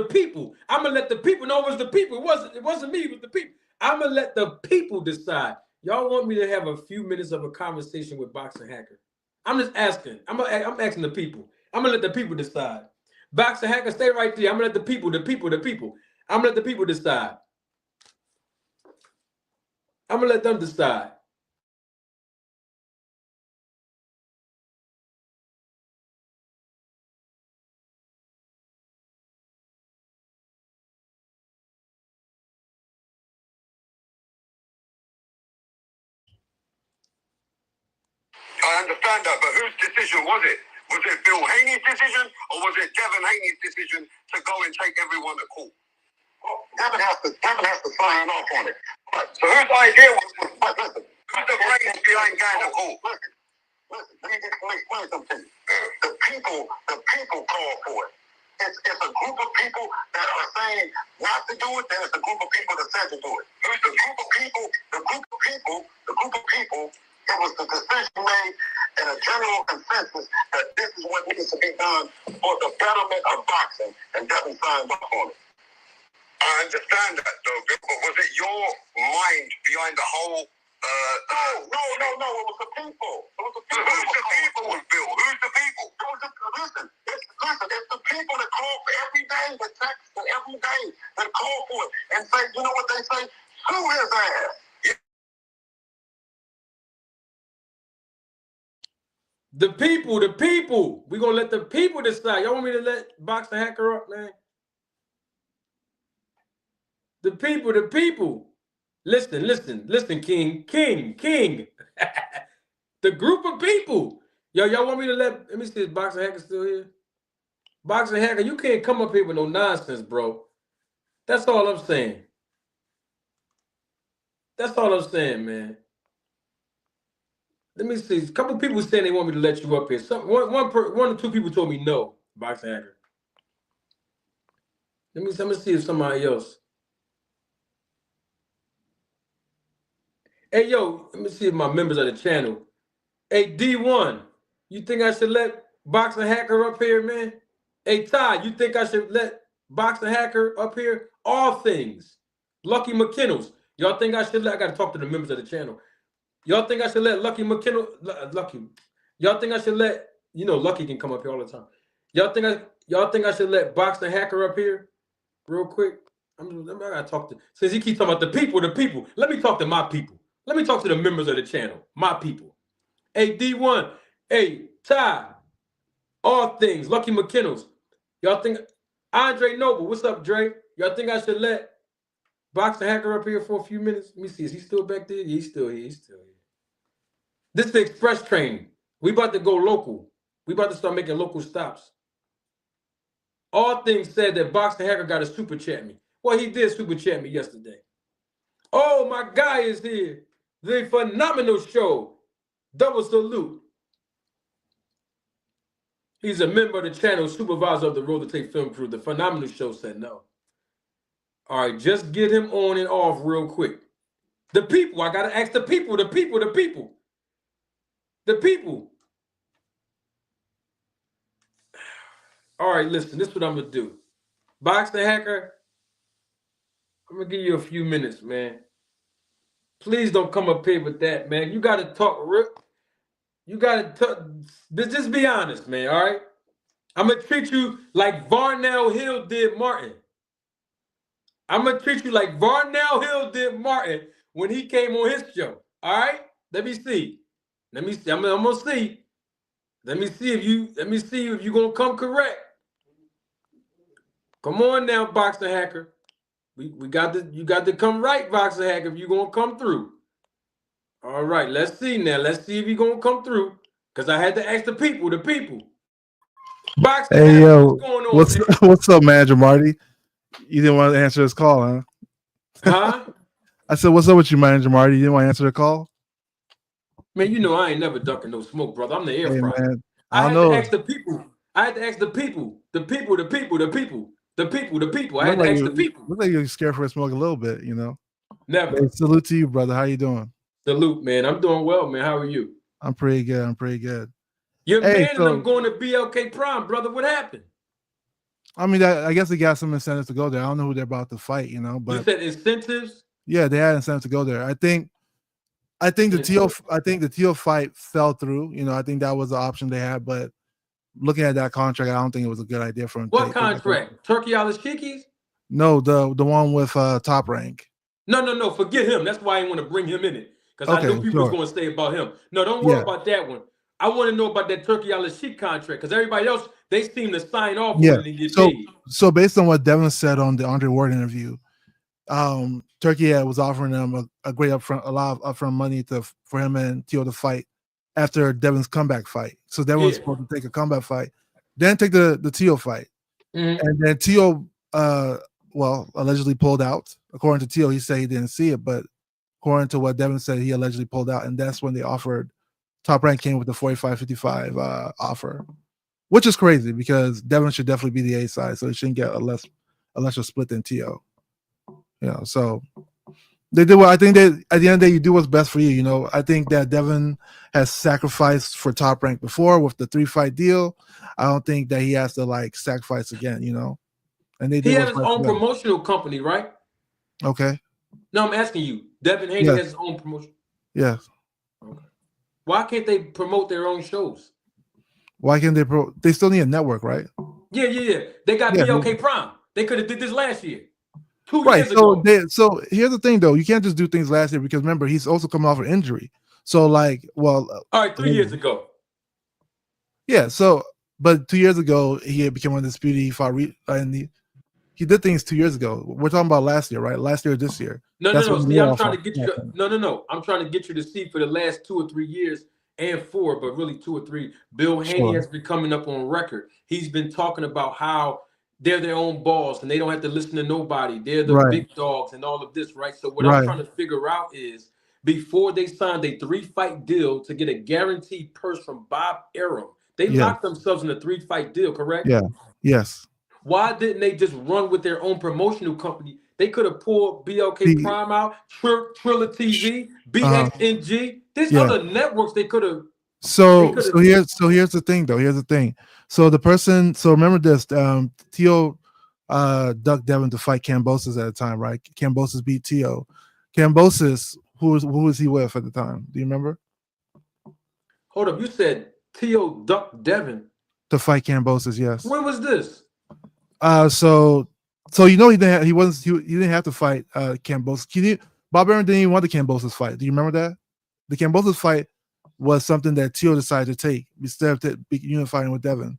I'm gonna let the people know it was the people. It wasn't me, it was the people. I'm gonna let the people decide. Y'all want me to have a few minutes of a conversation with Boxing Hacker? I'm just asking. I'm asking the people. I'm gonna let the people decide. Boxing Hacker, stay right there. I'm gonna let the people. I'm gonna let the people decide. I'm gonna let them decide. I understand that, but whose decision was it? Was it Bill Haney's decision, or was it Devin Haney's decision to go and take everyone to court? Well, Devin has to sign off on it. Right. So whose idea was it? Listen, who's the brains behind going to court? Listen, let me explain something to you. The people call for it. It's a group of people that are saying not to do it, then it's a group of people that said to do it. Who's the group of people? The group of people. It was the decision made and a general consensus that this is what needs to be done for the betterment of boxing, and Devin signed up on it. I understand that, though, but was it your mind behind the whole? No. It was the people. Who's the people with Bill? Who's the people? Listen, it's the people that call for every day, that text for every day, that call for it and say, you know what they say? Sue his ass. The people. We're gonna let the people decide. Y'all want me to let Boxing Hacker up, man? The people. Listen, King. The group of people. Y'all want me to let me see if Boxing Hacker still here? Boxing Hacker, you can't come up here with no nonsense, bro. That's all I'm saying. Man. Let me see. A couple people saying they want me to let you up here. One or two people told me no, Boxing Hacker. Let me see if somebody else. Hey, yo, let me see if my members of the channel. Hey, D1, you think I should let Boxing Hacker up here, man? Hey, Ty, you think I should let Boxing Hacker up here? All things. Lucky McKinnell's. Y'all think I should let, I got to talk to the members of the channel. Y'all think I should let Lucky McKinnell, y'all think I should let, Lucky can come up here all the time. Y'all think I should let Boxing Hacker up here real quick? I got to talk to, since he keeps talking about the people, let me talk to my people. Let me talk to the members of the channel, my people. Hey, D1, hey, Ty, all things, Lucky McKinnell's. Y'all think, Andre Noble, what's up, Dre? Y'all think I should let Boxing Hacker up here for a few minutes? Let me see, is he still back there? Yeah, he's still here. This is the express train. We about to go local. We about to start making local stops. All things said that Boxing Hacker got to super chat me. Well, he did super chat me yesterday. Oh, my guy is here. The phenomenal show. Double salute. He's a member of the channel, supervisor of the Roller Tape Film Crew. The phenomenal show said no. All right, just get him on and off real quick. The people. I got to ask the people. All right, listen, this is what I'm going to do. Boxing Hacker, I'm going to give you a few minutes, man. Please don't come up here with that, man. You got to talk real. You got to talk. Just be honest, man, all right? I'm going to treat you like Varnell Hill did Martin. I'm going to treat you like Varnell Hill did Martin when he came on his show, all right? Let me see. I'm going to see. Let me see if you're going to come correct. Come on now, Boxing Hacker. You got to come right, Boxing Hacker, if you're going to come through. All right, let's see now. Let's see if you're going to come through. Because I had to ask the people. Boxing Hey, Hacker, yo, what's going on, what's up, Manager Marty? You didn't want to answer this call, huh? Huh? I said, "What's up with you, Manager Marty? You didn't want to answer the call?" Man, you know I ain't never ducking no smoke, brother. I'm the air Hey, fryer. man, I I don't had to know. ask the people. I had to ask the people. The people. The people. The people. The people. The people. I Look had to like ask the you people. look like you're scared for a smoke a little bit, you know. Never. Hey, salute to you, brother. How you doing? Salute, man. I'm doing well, man. How are you? I'm pretty good. I'm pretty good. Your Hey, man and so I'm going to BLK Prime, brother. What happened? I mean, I guess they got some incentives to go there. I don't know who they're about to fight, you know, You but said incentives. yeah, they had incentives to go there. I think the Teal fight fell through. You know, I think that was the option they had, but looking at that contract, I don't think it was a good idea for him. What contract? Turkey Al-Shikis? No, the one with Top Rank. No. Forget him. That's why I didn't want to bring him in it because I Okay, knew people was sure. going to say about him. No, don't worry Yeah, about that one. I want to know about that Turkey Al-Shik contract because everybody else they seem to sign off yeah. on it and get So paid. so based on what Devin said on the Andre Ward interview, Turkey was offering them a great a lot of upfront money for him and Teal to fight after Devin's comeback fight. So Devin was supposed to take a comeback fight, then take the Teal fight, and then Teal allegedly pulled out. According to Teal, he said he didn't see it, but according to what Devin said, he allegedly pulled out, and that's when they offered. Top Rank came with the 45-55 offer, which is crazy because Devin should definitely be the A side, so he shouldn't get a lesser split than Teal. You know, so they did what I think that at the end of the day, you do what's best for you. You know, I think that Devin has sacrificed for Top Rank before with the 3-fight deal. I don't think that he has to sacrifice again, you know. And they did He what's has his best own for them. promotional company, right? Okay. No, I'm asking you. Devin Haney has his own promotion. Yeah. Okay. Why can't they promote their own shows? Why can't they they still need a network, right? Yeah. They got BLK Prime. They could have did this last year. 2 Right. years ago. So here's the thing though. You can't just do things last year because remember, he's also coming off an injury. So all right, 3 years ago. Yeah, but 2 years ago he had become undisputed. He fought and he did things 2 years ago. We're talking about last year, right? Last year or this year. No. See, I'm trying to get you to no. I'm trying to get you to see for the last 2 or 3 years and 4, but really 2 or 3. Bill Haney has been coming up on record. He's been talking about how they're their own boss and they don't have to listen to nobody. They're the big dogs and all of this, right? So what I'm trying to figure out is before they signed a 3-fight deal to get a guaranteed purse from Bob Arum, they locked themselves in a 3-fight deal, correct? Yeah. Yes. Why didn't they just run with their own promotional company? They could have pulled BLK Prime out, Trilla TV, BXNG. There's other networks they could have. So here's the thing though. Here's the thing. So remember this. Teal ducked Devin to fight Kambosos at the time, right? Kambosos beat Teal. Kambosos, who was he with at the time? Do you remember? Hold up, you said Teal ducked Devin to fight Kambosos, yes. When was this? So you know he didn't have to fight Kambosos. Bob Arum didn't even want the Kambosos fight. Do you remember that? The Kambosos fight was something that Teal decided to take instead of unifying with Devin.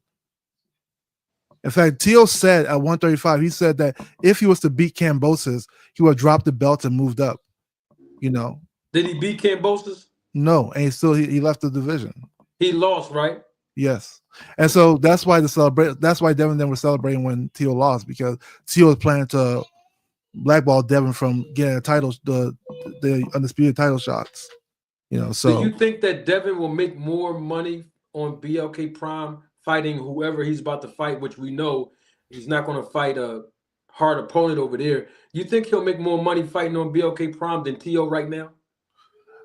In fact, Teal said at 135, he said that if he was to beat Kambosos, he would drop the belt and moved up. You know. Did he beat Kambosos? No, and he left the division. He lost, right? Yes. And so that's why Devin then was celebrating when Teal lost, because Teal was planning to blackball Devin from getting a title, the undisputed title shots. You know, so do you think that Devin will make more money on BLK Prime fighting whoever he's about to fight, which we know he's not going to fight a hard opponent over there? You think he'll make more money fighting on BLK Prime than T.O. right now?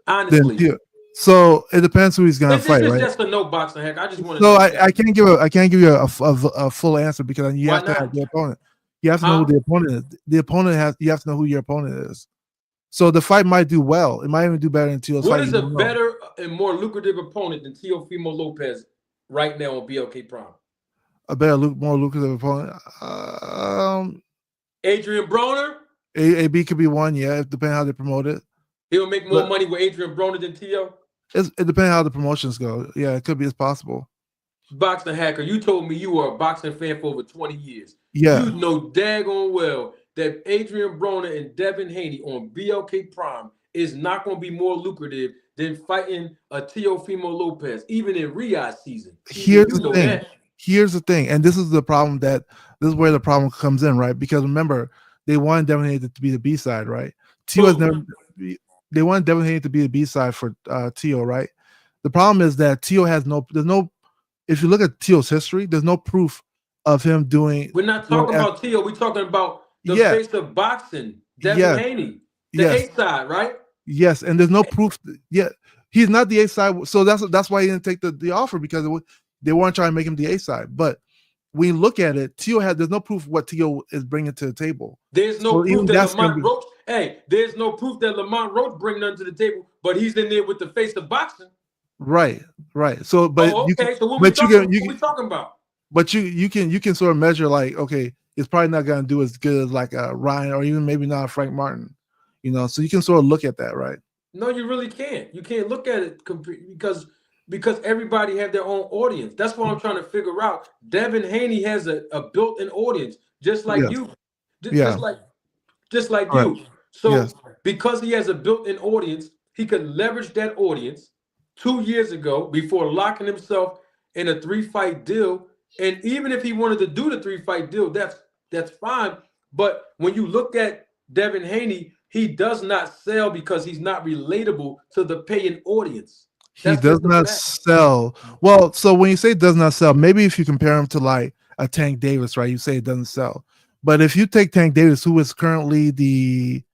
Honestly. So it depends who he's going to fight, right? It's just a no boxing hack. I just want to. So I can't give you a full answer because you have to have the opponent. You have to know who the opponent is. You have to know who your opponent is. So the fight might do well. It might even do better than Teal's fight. What is a better and more lucrative opponent than Teofimo Lopez right now on BLK Prime? A better, more lucrative opponent? Adrian Broner? AB could be one, yeah, depending how they promote it. He'll make more money with Adrian Broner than T.O.? It depends how the promotions go. Yeah, it could be. It's possible. Boxing hacker, you told me you were a boxing fan for over 20 years. Yeah. You know daggone well that Adrian Broner and Devin Haney on BLK Prime is not going to be more lucrative than fighting a Teofimo Lopez, even in Riyadh season. Here's the thing, and this is where the problem comes in, right? Because remember, they wanted Devin Haney to be the B side, right? Tio has never. They wanted Devin Haney to be the B-side for Tio, right? The problem is that Tio has no. There's no. If you look at Tio's history, there's no proof of him doing. We're not talking about Tio. We're talking about the Yeah. face of boxing, Devin Yes. Haney, the Yes. A side, right? Yes, and there's no proof. Yeah, he's not the A side, so that's why he didn't take the offer, because they weren't trying to make him the A side. But when you look at it, there's no proof what Tio is bringing to the table. There's no So proof even that that's Lamont gonna be- Roach. Hey, there's no proof that Lamont Roach bring nothing to the table, but he's in there with the face of boxing. Right. So, but Oh, you okay. can, So what but we you can, talking about? but you can sort of measure, like, okay, it's probably not going to do as good as like Ryan, or even maybe not Frank Martin, so you can sort of look at that, right? No, you really can't. You can't look at it because everybody have their own audience. That's what I'm trying to figure out. Devin Haney has a built-in audience, just like Yes. you, Yeah. just like Correct. you. So Yes. because he has a built-in audience, he could leverage that audience 2 years ago before locking himself in a 3-fight deal. And even if he wanted to do the 3-fight deal, that's fine. But when you look at Devin Haney, he does not sell because he's not relatable to the paying audience. He does not sell. Well, so when you say does not sell, maybe if you compare him to like a Tank Davis, right? You say it doesn't sell. But if you take Tank Davis, who is currently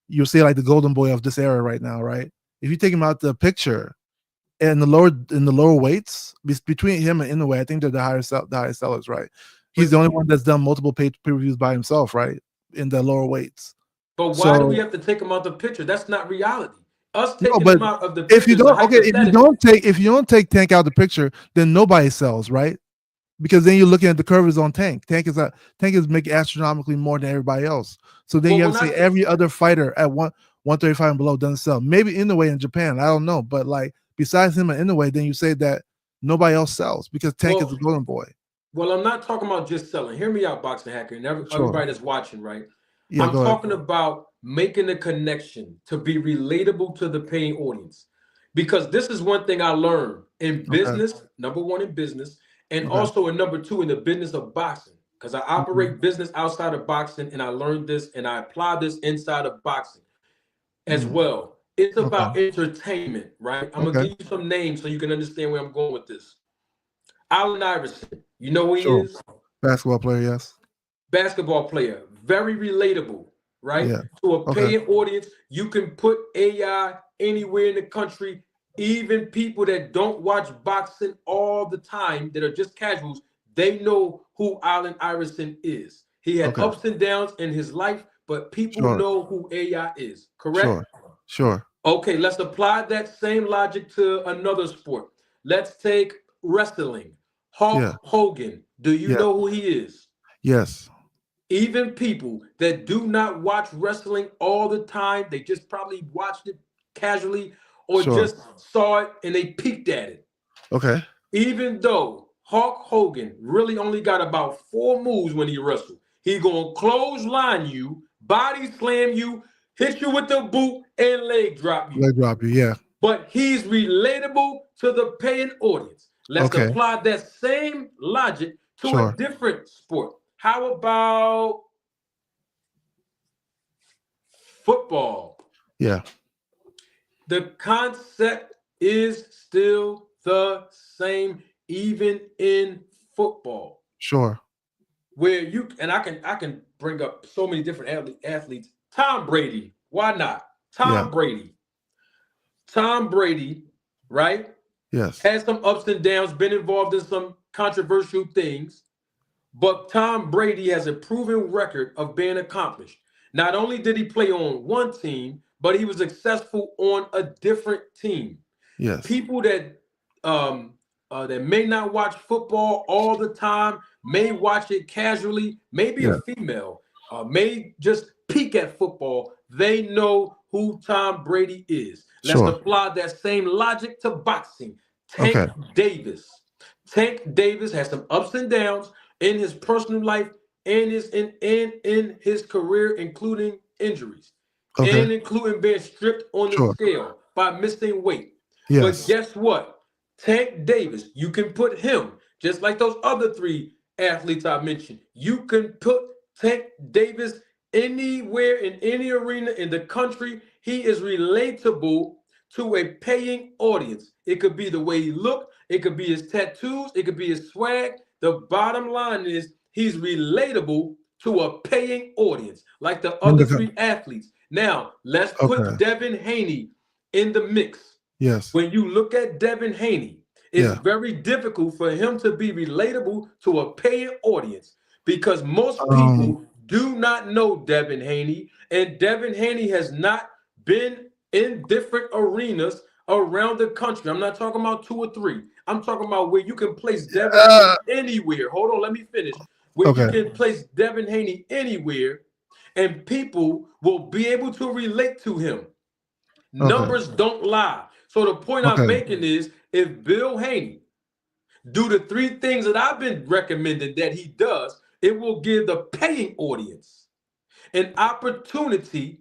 you'll say like the golden boy of this era right now, right? If you take him out the picture and the lower weights between him and Inoue, I think they're the highest sellers, right? He's the only one that's done multiple pay-per-views by himself, right? In the lower weights. But why do we have to take him out the picture? That's not reality. Us taking him out of the picture. If you don't take Tank out of the picture, then nobody sells, right? Because then you're looking at the curves on Tank. Tank is making astronomically more than everybody else. So then you have to say every other fighter at 135 and below doesn't sell. Maybe Inoue in Japan, I don't know, but like besides him and Inoue, then you say that nobody else sells because Tank is the golden boy. Well, I'm not talking about just selling. Hear me out, Boxing Hacker, and everybody that's watching, right? Yeah, I'm talking about making a connection to be relatable to the paying audience. Because this is one thing I learned in business, number one in business, and also in number two in the business of boxing. Because I operate business outside of boxing, and I learned this and I apply this inside of boxing as well. It's about entertainment, right? I'm going to give you some names so you can understand where I'm going with this. Allen Iverson, you know who he is? Basketball player, yes. Basketball player, very relatable, right? Yeah. To a paying audience. You can put AI anywhere in the country. Even people that don't watch boxing all the time, that are just casuals, they know who Allen Iverson is. He had ups and downs in his life, but people know who AI is, correct? Sure. Okay, let's apply that same logic to another sport. Let's take wrestling. Hulk Hogan. Do you know who he is? Yes. Even people that do not watch wrestling all the time, they just probably watched it casually or just saw it and they peeked at it. Okay. Even though Hulk Hogan really only got about 4 moves when he wrestled. He gonna clothesline you, body slam you, hit you with the boot, and leg drop you. Leg drop you, yeah. But he's relatable to the paying audience. Let's apply that same logic to a different sport. How about football? Yeah. The concept is still the same, even in football. Sure. Where you and I can bring up so many different athletes. Tom Brady, why not? Tom Brady, right? Yes. Has some ups and downs, been involved in some controversial things, but Tom Brady has a proven record of being accomplished. Not only did he play on one team, but he was successful on a different team. Yes. People that that may not watch football all the time, may watch it casually, maybe a female, may just peek at football. They know who Tom Brady is. Let's apply that same logic to boxing. Tank Davis. Tank Davis has some ups and downs in his personal life and in his career, including injuries and including being stripped on the scale by missing weight. But guess what? Tank Davis, you can put him, just like those other 3 athletes I mentioned. You can put Tank Davis anywhere in any arena in the country, he is relatable to a paying audience. It could be the way he looked, it could be his tattoos, it could be his swag. The bottom line is he's relatable to a paying audience, like the other three athletes. Now, let's put Devin Haney in the mix. Yes. When you look at Devin Haney, it's very difficult for him to be relatable to a paying audience because most people do not know Devin Haney, and Devin Haney has not been in different arenas around the country. I'm not talking about 2 or 3. I'm talking about where you can place Devin Haney anywhere. Hold on, let me finish. Where you can place Devin Haney anywhere, and people will be able to relate to him. Numbers don't lie. So the point I'm making is, if Bill Haney do the 3 things that I've been recommending that he does, it will give the paying audience an opportunity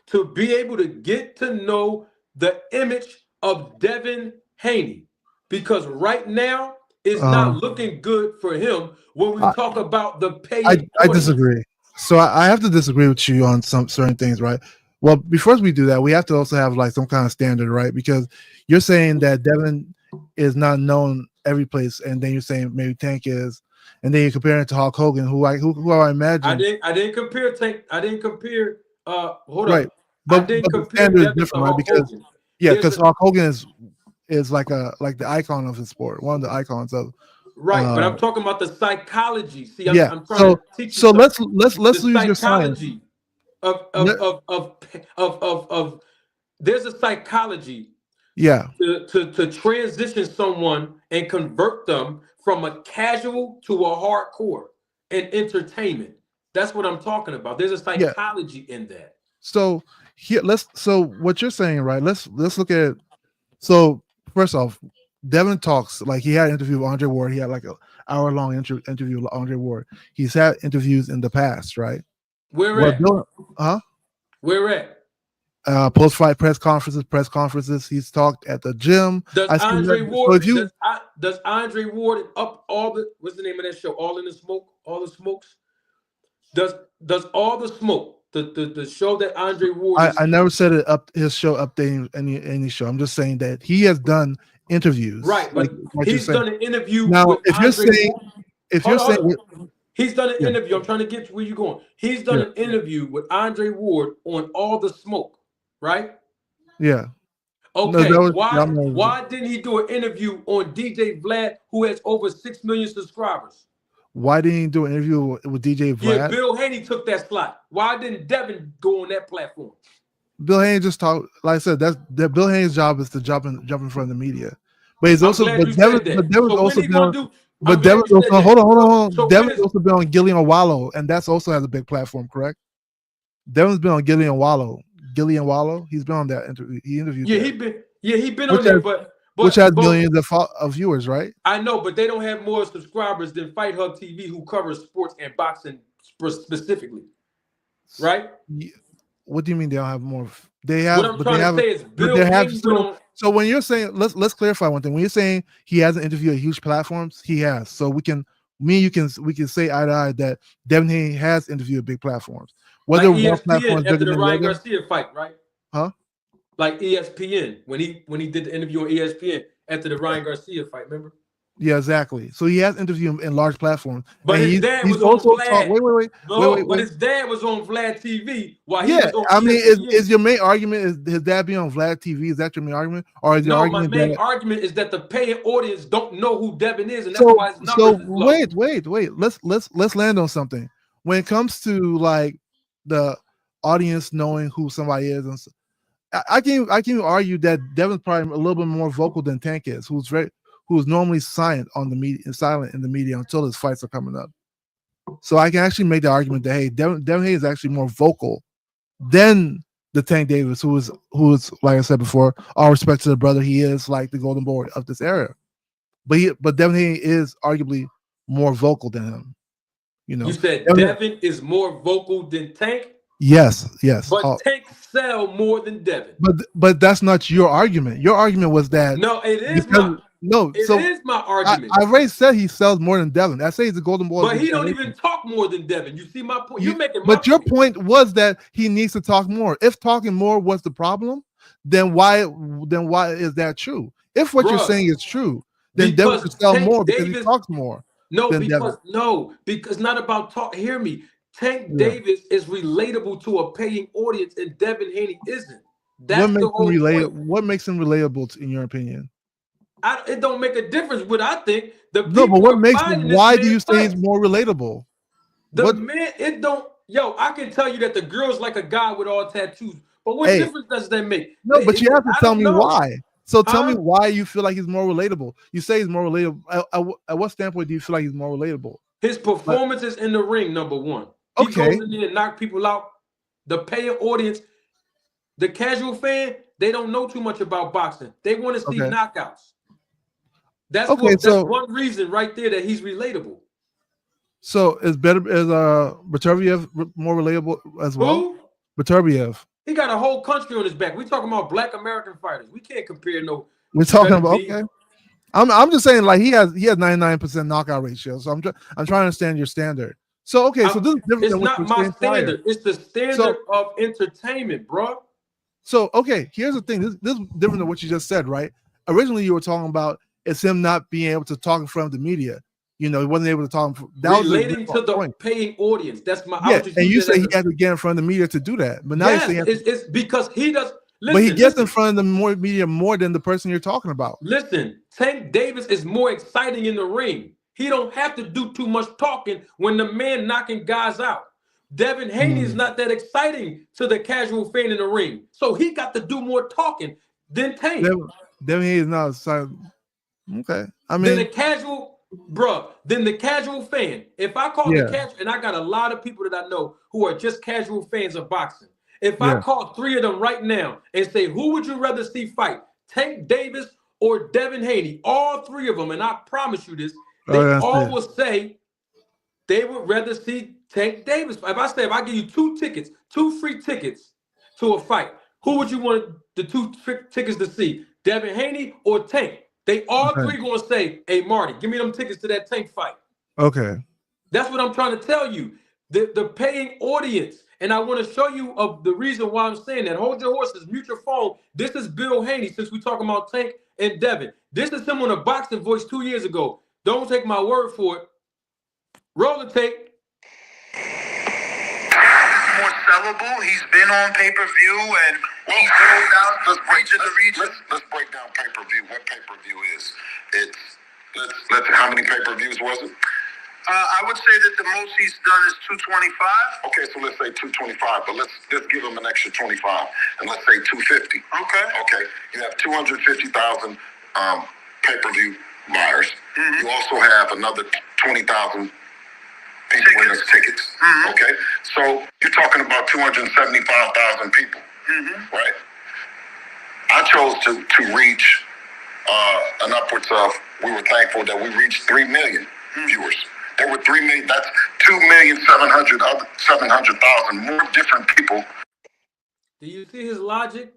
to be able to get to know the image of Devin Haney. Because right now, it's not looking good for him when we talk about the paying audience. I disagree. So I have to disagree with you on some certain things, right? Well, before we do that, we have to also have like some kind of standard, right? Because you're saying that Devin is not known every place, and then you're saying maybe Tank is, and then you're comparing it to Hulk Hogan, who I imagine. I didn't compare Tank. I didn't compare. Hold right. up. But the standard is different, right? Because because Hulk Hogan is like the icon of the sport, one of the icons of. Right, but I'm talking about the psychology. See, I'm trying to teach you. So let's use your science. Of there's a psychology. Yeah. To transition someone and convert them from a casual to a hardcore and entertainment. That's what I'm talking about. There's a psychology in that. So here, so what you're saying, right? Let's look at it. So first off, Devin talks like he had an interview with Andre Ward. He had like an hour-long interview with Andre Ward. He's had interviews in the past, right? Where at? Where at? Post-fight press conferences. He's talked at the gym. Does Andre Ward? Does Andre Ward up all the? What's the name of that show? All in the Smoke. All the Smokes. Does all the smoke? The show that Andre Ward. I never said it up his show updating any show. I'm just saying that he has done interviews. Right, but he's done an interview. Now, with if you're saying, he's done an interview. I'm trying to get to where you're going. He's done an interview with Andre Ward on All the Smoke, right? Yeah. Okay. Why didn't he do an interview on DJ Vlad, who has over 6 million subscribers? Why didn't he do an interview with DJ Vlad? Yeah, Bill Haney took that slot. Why didn't Devin go on that platform? Bill Haney just talked. Like I said, that Bill Haney's job is to jump in front of the media. But he's also, Devin's also been. But Devin's also hold on. So Devin's also been on Gillian Wallow, and that's also has a big platform, correct? Devin's been on Gillian Wallow. He's been on that interview. He interviewed. He been on there, but which has millions of viewers, right? I know, but they don't have more subscribers than Fight Hub TV, who covers sports and boxing specifically, right? What do you mean they don't have more? They have. What I'm trying to say is Bill Haney So when you're saying, let's clarify one thing. When you're saying he hasn't interviewed at huge platforms, he has. So we can say eye to eye that Devin Haney has interviewed big platforms. Whether like one platform after the Ryan Garcia fight, right? Huh? Like ESPN when he did the interview on ESPN after the Ryan Garcia fight, remember? Yeah, exactly. So he has interviewed in large platforms. But his dad was on Vlad. But his dad was on Vlad TV while he was on ESPN. I mean, is your main argument is his dad being on Vlad TV? Is that your main argument? Or is your argument my main argument is that the paying audience don't know who Devin is, and that's why his numbers is low. Wait. Let's land on something. When it comes to like the audience knowing who somebody is, and I can argue that Devin's probably a little bit more vocal than Tank is, who's normally silent in the media until his fights are coming up. So I can actually make the argument that hey, Devin Haney is actually more vocal than the Tank Davis, who is like I said before, all respect to the brother, he is like the golden boy of this era. But Devin Haney is arguably more vocal than him. You said Devin is more vocal than Tank? Yes. But Tank sell more than Devin. But that's not your argument. Your argument was that no, it is not. No, It so is my I argument. already said he sells more than Devin. I say he's the golden boy. But he don't even talk more than Devin. You see my point? You're making my But your point. point was that he needs to talk more. If talking more was the problem, then why is that true? If what you're Bruh, saying is true, then Devin should sell more because he talks more. No, than Devin. because not about talk. Hear me. Tank Yeah. Davis is relatable to a paying audience, and Devin Haney isn't. What That's makes the him whole point. What makes him relatable in your opinion? It don't make a difference what I think. The No, people but what are makes finding this why do man you say he's fight. more relatable? The man, it don't. Yo, I can tell you that the girls like a guy with all tattoos, but what difference does that make? No, but you have to tell me why. So tell me Huh? why you feel like he's more relatable. You say he's more relatable. At what standpoint do you feel like he's more relatable? His performances in the ring, number one. He Okay. goes in there and knock people out. The paying audience, the casual fan, they don't know too much about boxing. They want to see knockouts. That's one reason right there that he's relatable. So is Beterbiev more relatable as well? Who? Beterbiev. He got a whole country on his back. We talking about Black American fighters. We can't compare no. We're talking about I'm just saying like he has 99% knockout ratio. So I'm trying to understand your standard. So so this is different it's than what not you were my saying standard. prior. It's the standard of entertainment, bro. So here's the thing. This is different than what you just said, right? Originally you were talking about it's him not being able to talk in front of the media. You know, he wasn't able to talk. Relating to the paying audience. That's my. Yeah, and you say he had to get in front of the media to do that, but now you're saying it's because he does. Listen, but he gets in front of the media more than the person you're talking about. Listen, Tank Davis is more exciting in the ring. He don't have to do too much talking when the man knocking guys out. Devin Haney is not that exciting to the casual fan in the ring, so he got to do more talking than Tank. Devin Haney is not exciting. Okay, I mean, then the casual fan. If I call the casual, and I got a lot of people that I know who are just casual fans of boxing. If I call 3 of them right now and say, who would you rather see fight, Tank Davis or Devin Haney? All 3 of them, and I promise you this, they all will say they would rather see Tank Davis. If I give you 2 free tickets to a fight, who would you want the 2 tickets to see, Devin Haney or Tank? They all 3 going to say, hey, Marty, give me them tickets to that Tank fight. Okay. That's what I'm trying to tell you. The paying audience. And I want to show you of the reason why I'm saying that. Hold your horses, mute your phone. This is Bill Haney, since we're talking about Tank and Devin. This is him on a boxing voice 2 years ago. Don't take my word for it. Roll the tape. More sellable. He's been on pay-per-view and he's rolled out the region to region. Let's break down pay-per-view. What pay-per-view is? Let's how many pay-per-views was it? I would say that the most he's done is 225. Okay, so let's say 225, but let's give him an extra 25, and let's say 250. Okay, you have 250,000 pay-per-view buyers. Mm-hmm. You also have another 20,000 people in the tickets. Mm-hmm. Okay, so you're talking about 275,000 people, right? I chose to reach an upwards of. We were thankful that we reached 3 million viewers. There were 3 million. That's 2,700,000 more different people. Do you see his logic?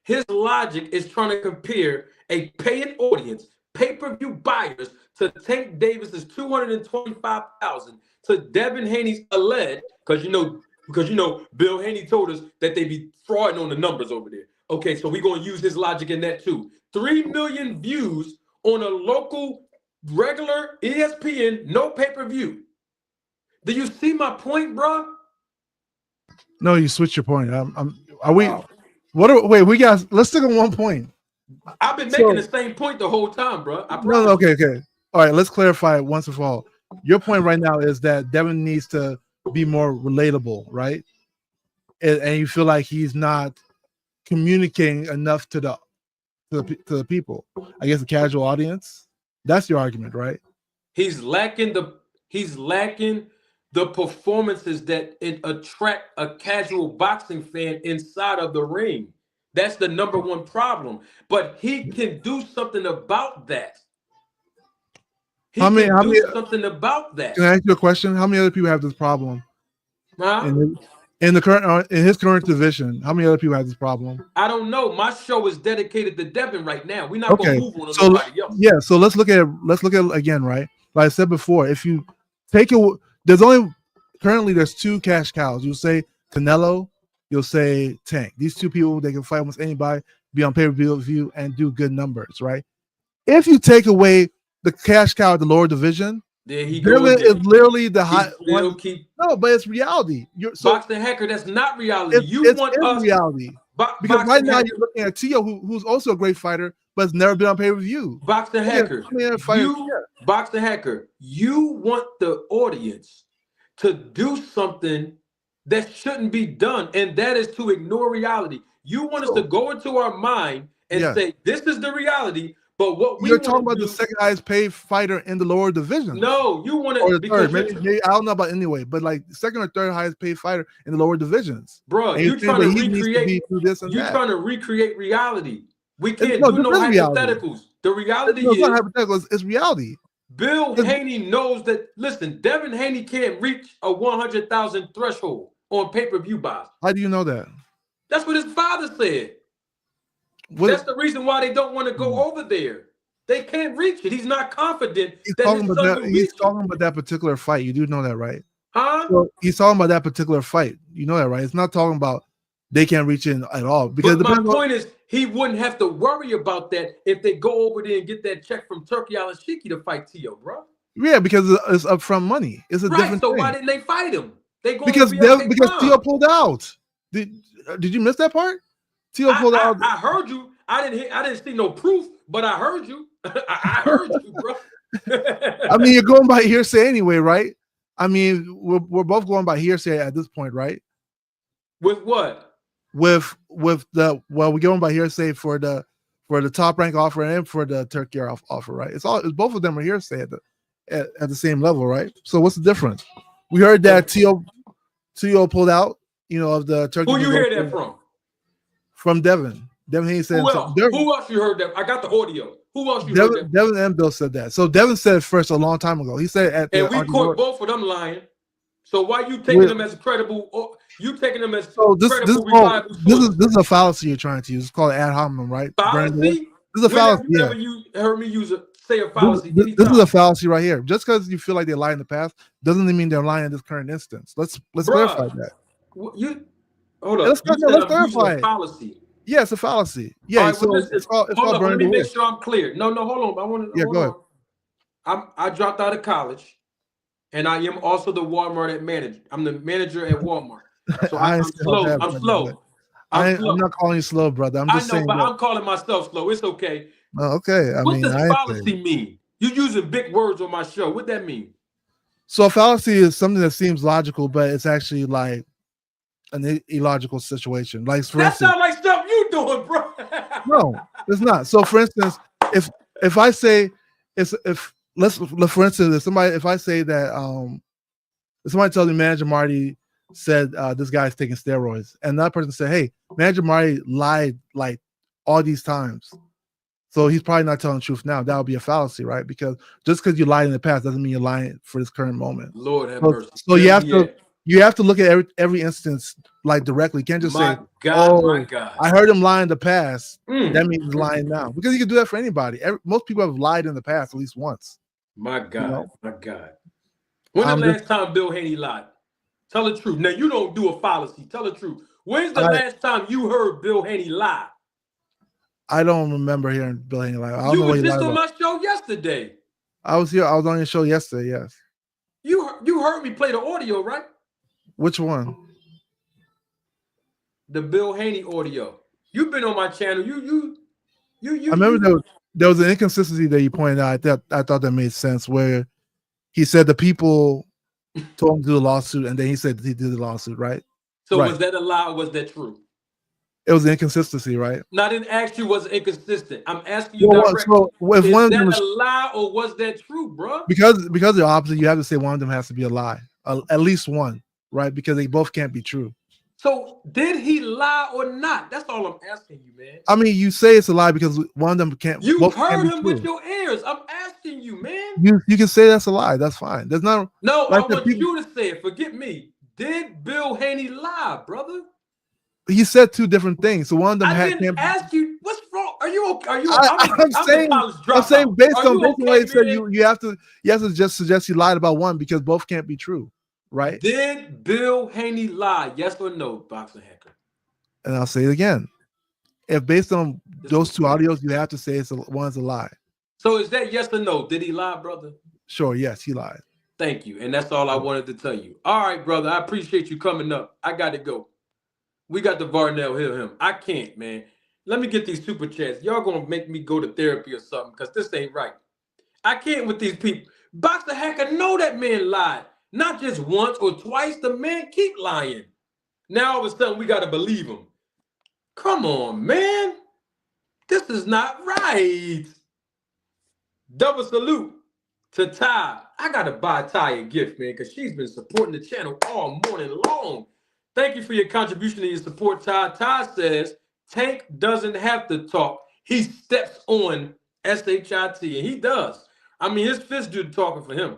His logic is trying to compare a paying audience, pay-per-view buyers, to Tank Davis's 225,000 to Devin Haney's alleged, because you know Bill Haney told us that they be frauding on the numbers over there. Okay, so we're gonna use his logic in that too. 3 million views on a local regular ESPN, no pay-per-view. Do you see my point, bro? No, you switch your point. Let's stick on one point. I've been making the same point the whole time, bro. Okay. All right, let's clarify it once and for all. Your point right now is that Devin needs to be more relatable, right? And you feel like he's not communicating enough to the people. I guess the casual audience. That's your argument, right? He's lacking the performances that attract a casual boxing fan inside of the ring. That's the number one problem. But he can do something about that. Something about that. Can I ask you a question? How many other people have this problem? Huh? In his current division, how many other people have this problem? I don't know. My show is dedicated to Devin right now. We're not gonna move on to so nobody else. yeah, so let's look at it again, right? Like I said before, if you take it, there's two cash cows. You'll say Canelo, you'll say Tank. These two people, they can fight almost anybody, be on pay-per-view and do good numbers, right? If you take away the cash cow at the lower division, there he goes. Is literally the high one. No, but it's reality. Boxing Hacker, that's not reality. It's reality. Because right now you're looking at Tio, who's also a great fighter, but has never been on pay-per-view. Boxing Hacker, Boxing Hacker, you want the audience to do something that shouldn't be done, and that is to ignore reality. You want us to go into our mind and say, this is the reality. But what you're talking about the second highest paid fighter in the lower division. No, you want to, or the third. Maybe I don't know about anyway, but like second or third highest paid fighter in the lower divisions. Bro, you're trying to recreate. You're trying to recreate reality. We can't do no hypotheticals. The reality is not hypotheticals. It's reality. Bill Haney knows that. Listen, Devin Haney can't reach a 100,000 threshold on pay-per-view buys. How do you know that? That's what his father said. That's the reason why they don't want to go over there. They can't reach it. He's not confident. He's talking about that particular fight. You do know that, right? Huh? So he's talking about that particular fight. You know that, right? It's not talking about they can't reach in at all. Because my point is, he wouldn't have to worry about that if they go over there and get that check from Turkey Al Shiki to fight Tio, bro. Yeah, because it's upfront money. It's a different thing. Why didn't they fight him? Because Tio pulled out. Did you miss that part? Tio pulled out. I heard you. I didn't see no proof, but I heard you. I heard you, bro. I mean, you're going by hearsay anyway, right? I mean, we're both going by hearsay at this point, right? With what? We're going by hearsay for the top rank offer and for the Turkey offer, right? It's both of them are hearsay at the same level, right? So what's the difference? We heard that Tio pulled out, of the Turkey. Who you hear that from? From Devin. Devin Haney said. Who else you heard that? I got the audio. Who else you heard that? Devin and Bill said that. So Devin said it first a long time ago. He said and we caught both of them lying. So why you taking them as credible? You taking them as reliable? This is a fallacy you're trying to use. It's called ad hominem, right? Fallacy. This is a fallacy. You heard me say a fallacy. This is a fallacy right here. Just because you feel like they lied in the past doesn't mean they're lying in this current instance. Let's clarify that. Hold up. Let's clarify it. Fallacy. Yeah, it's a fallacy. Yeah, right, so it's called let me make sure I'm clear. No, hold on. I want to. Yeah, go ahead. I dropped out of college, and I am also the Walmart manager. I'm the manager at Walmart. So I'm slow. I'm not calling you slow, brother. I'm just saying. But I'm calling myself slow. It's okay. Okay. What does fallacy mean? You're using big words on my show. What that mean? So a fallacy is something that seems logical, but it's actually like an illogical situation. Like that sounds like stuff you doing, bro. No, it's not. So for instance, if I say if I say that if somebody tells me Manager Marty said this guy's taking steroids, and that person said, hey, Manager Marty lied like all these times, so he's probably not telling the truth now. That would be a fallacy, right? Because just because you lied in the past doesn't mean you're lying for this current moment. Lord have mercy. So you have to look at every instance like directly. You can't just say, my God. I heard him lie in the past. That means he's lying now. Because you can do that for anybody. Most people have lied in the past at least once. My God. My God. When the last time Bill Haney lied? Tell the truth. Now, you don't do a fallacy. Tell the truth. When's the last time you heard Bill Haney lie? I don't remember hearing Bill Haney lie. You were just on my show yesterday. I was here. I was on your show yesterday, yes. You heard me play the audio, right? Which one? The Bill Haney audio. You've been on my channel. I remember there was an inconsistency that you pointed out. I thought that made sense, where he said the people told him to do the lawsuit, and then he said he did the lawsuut, right? So was that a lie or was that true? It was an inconsistency, right? No, I didn't ask you was it inconsistent. I'm asking you directly. So if is that a lie or was that true, bro? Because the opposite, you have to say one of them has to be a lie. At least one, right? Because they both can't be true. So did he lie or not? That's all I'm asking you, man. I mean, you say it's a lie because one of them can't. You heard him with your ears. I'm asking you, man. You can say that's a lie. That's fine. There's not. No, I want you to say it. Forget me. Did Bill Haney lie, brother? He said two different things. So one of them I had didn't can't. ask you. What's wrong? Are you okay? Are you? I'm I'm the saying, college dropout. based Are on you what okay, he said, man? you have to just suggest he lied about one because both can't be true, right? Did Bill Haney lie? Yes or no, boxing hacker? And I'll say it again. If based on This those was two crazy. audios, you have to say one's a lie. So is that yes or no? Did he lie, brother? Sure, yes, he lied. Thank you. And that's all I wanted to tell you. All right, brother. I appreciate you coming up. I got to go. We got the Varnell Hill him. I can't, man. Let me get these super chats. Y'all gonna make me go to therapy or something because this ain't right. I can't with these people. Boxer Hacker know that man lied. Not just once or twice. The man keep lying. Now all of a sudden we gotta believe him. Come on, man. This is not right. Double salute to Ty. I gotta buy Ty a gift, man, because she's been supporting the channel all morning long. Thank you for your contribution and your support, Ty. Ty says Tank doesn't have to talk. He steps on SHIT, and he does. I mean, his fists do the talking for him.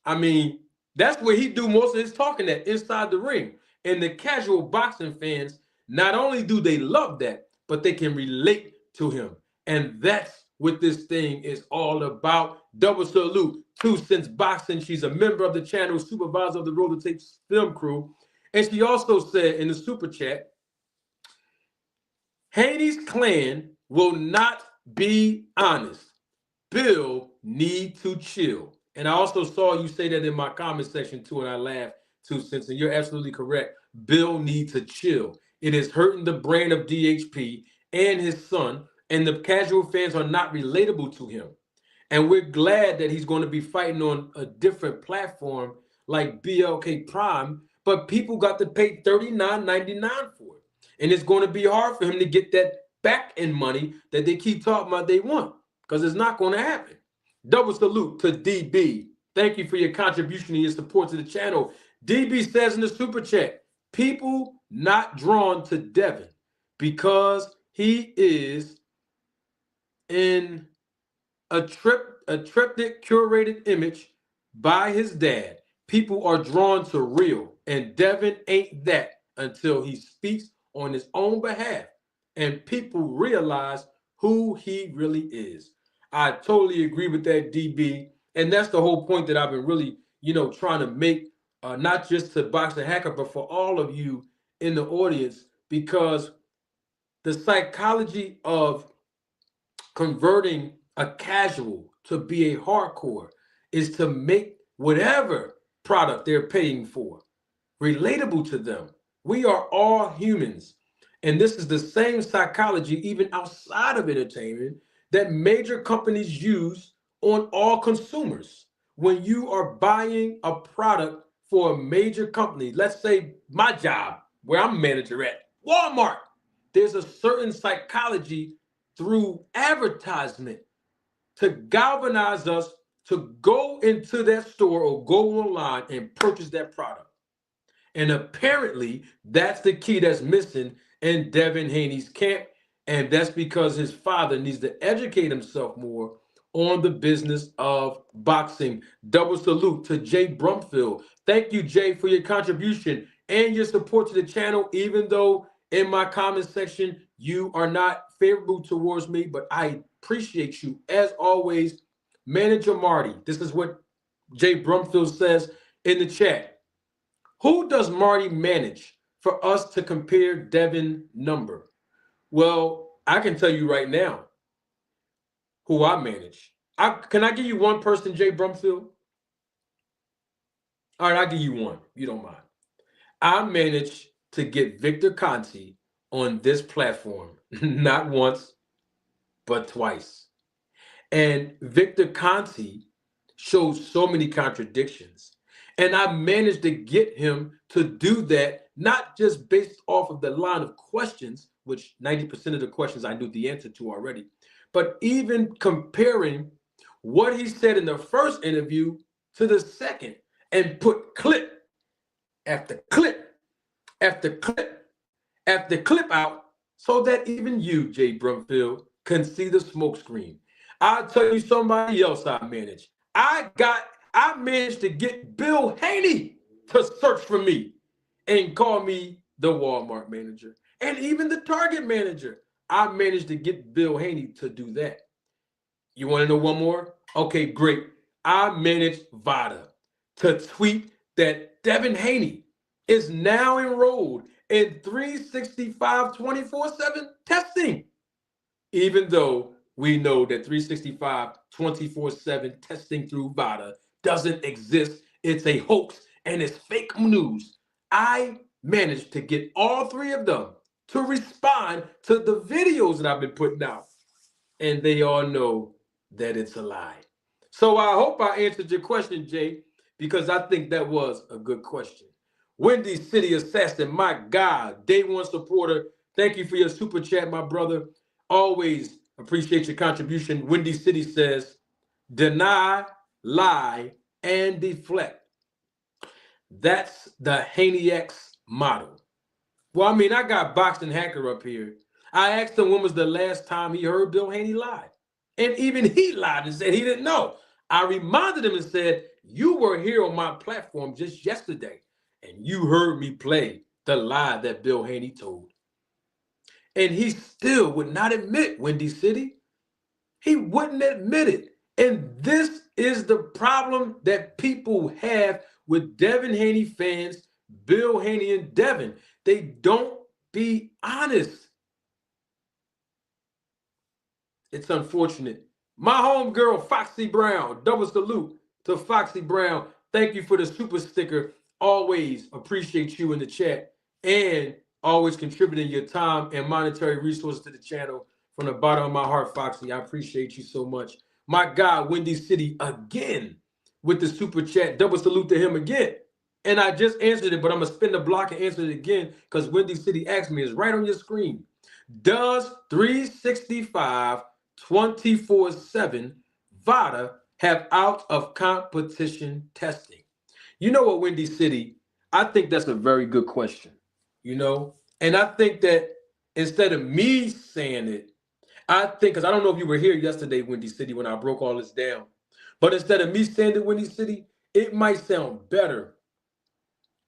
I mean, that's where he do most of his talking at, inside the ring. And the casual boxing fans, not only do they love that, but they can relate to him. And that's what this thing is all about. Double salute to Since Boxing. She's a member of the channel, supervisor of the Roller Tapes film crew. And she also said in the super chat, Haney's clan will not be honest. Bill need to chill. And I also saw you say that in my comment section too, and I laughed too, since you're absolutely correct. Bill needs to chill. It is hurting the brand of DHP and his son, and the casual fans are not relatable to him. And we're glad that he's going to be fighting on a different platform like BLK Prime, but people got to pay $39.99 for it. And it's going to be hard for him to get that back end money that they keep talking about they want, because it's not going to happen. Double salute to DB. Thank you for your contribution and your support to the channel. DB says in the super chat, people not drawn to Devin because he is in a triptych curated image by his dad. People are drawn to real, and Devin ain't that until he speaks on his own behalf and people realize who he really is. I totally agree with that, DB. And that's the whole point that I've been really, trying to make, not just to Boxer Hacker, but for all of you in the audience, because the psychology of converting a casual to be a hardcore is to make whatever product they're paying for relatable to them. We are all humans. And this is the same psychology, even outside of entertainment, that major companies use on all consumers. When you are buying a product for a major company, let's say my job, where I'm a manager at Walmart, there's a certain psychology through advertisement to galvanize us to go into that store or go online and purchase that product. And apparently, that's the key that's missing in Devin Haney's camp. And that's because his father needs to educate himself more on the business of boxing. Double salute to Jay Brumfield. Thank you, Jay, for your contribution and your support to the channel, even though in my comment section, you are not favorable towards me, but I appreciate you. As always, Manager Marty, this is what Jay Brumfield says in the chat. Who does Marty manage for us to compare Devin number? Well, I can tell you right now who I manage. Can I give you one person, Jay Brumfield? All right, I'll give you one, if you don't mind. I managed to get Victor Conti on this platform, not once, but twice. And Victor Conti shows so many contradictions. And I managed to get him to do that, not just based off of the line of questions, which 90% of the questions I knew the answer to already, but even comparing what he said in the first interview to the second and put clip after clip after clip after clip out so that even you, Jay Brumfield, can see the smoke screen. I'll tell you somebody else I managed. I managed to get Bill Haney to search for me and call me the Walmart manager and even the Target manager. I managed to get Bill Haney to do that. You want to know one more? Okay, great. I managed VADA to tweet that Devin Haney is now enrolled in 365 24/7 testing, even though we know that 365 24/7 testing through VADA doesn't exist. It's a hoax and it's fake news. I managed to get all three of them to respond to the videos that I've been putting out, and they all know that it's a lie. So I hope I answered your question, Jay, because I think that was a good question. Windy City Assassin, my God, day one supporter. Thank you for your super chat, my brother. Always appreciate your contribution. Windy City says, deny, lie, and deflect. That's the Haney-X model. Well, I mean, I got Boxing Hacker up here. I asked him when was the last time he heard Bill Haney lie. And even he lied and said he didn't know. I reminded him and said, you were here on my platform just yesterday, and you heard me play the lie that Bill Haney told. And he still would not admit, Windy City. He wouldn't admit it. And this is the problem that people have with Devin Haney fans, Bill Haney and Devin. They don't be honest. It's unfortunate. My homegirl, Foxy Brown, double salute to Foxy Brown. Thank you for the super sticker. Always appreciate you in the chat and always contributing your time and monetary resources to the channel. From the bottom of my heart, Foxy, I appreciate you so much. My God, Windy City again with the super chat. Double salute to him again. And I just answered it, but I'm going to spin the block and answer it again because Windy City asked me. It's right on your screen. Does 365 24/7 VADA have out of competition testing? You know what, Windy City? I think that's a very good question, And I think that instead of me saying it, I think, because I don't know if you were here yesterday, Windy City, when I broke all this down, but instead of me saying it, Windy City, it might sound better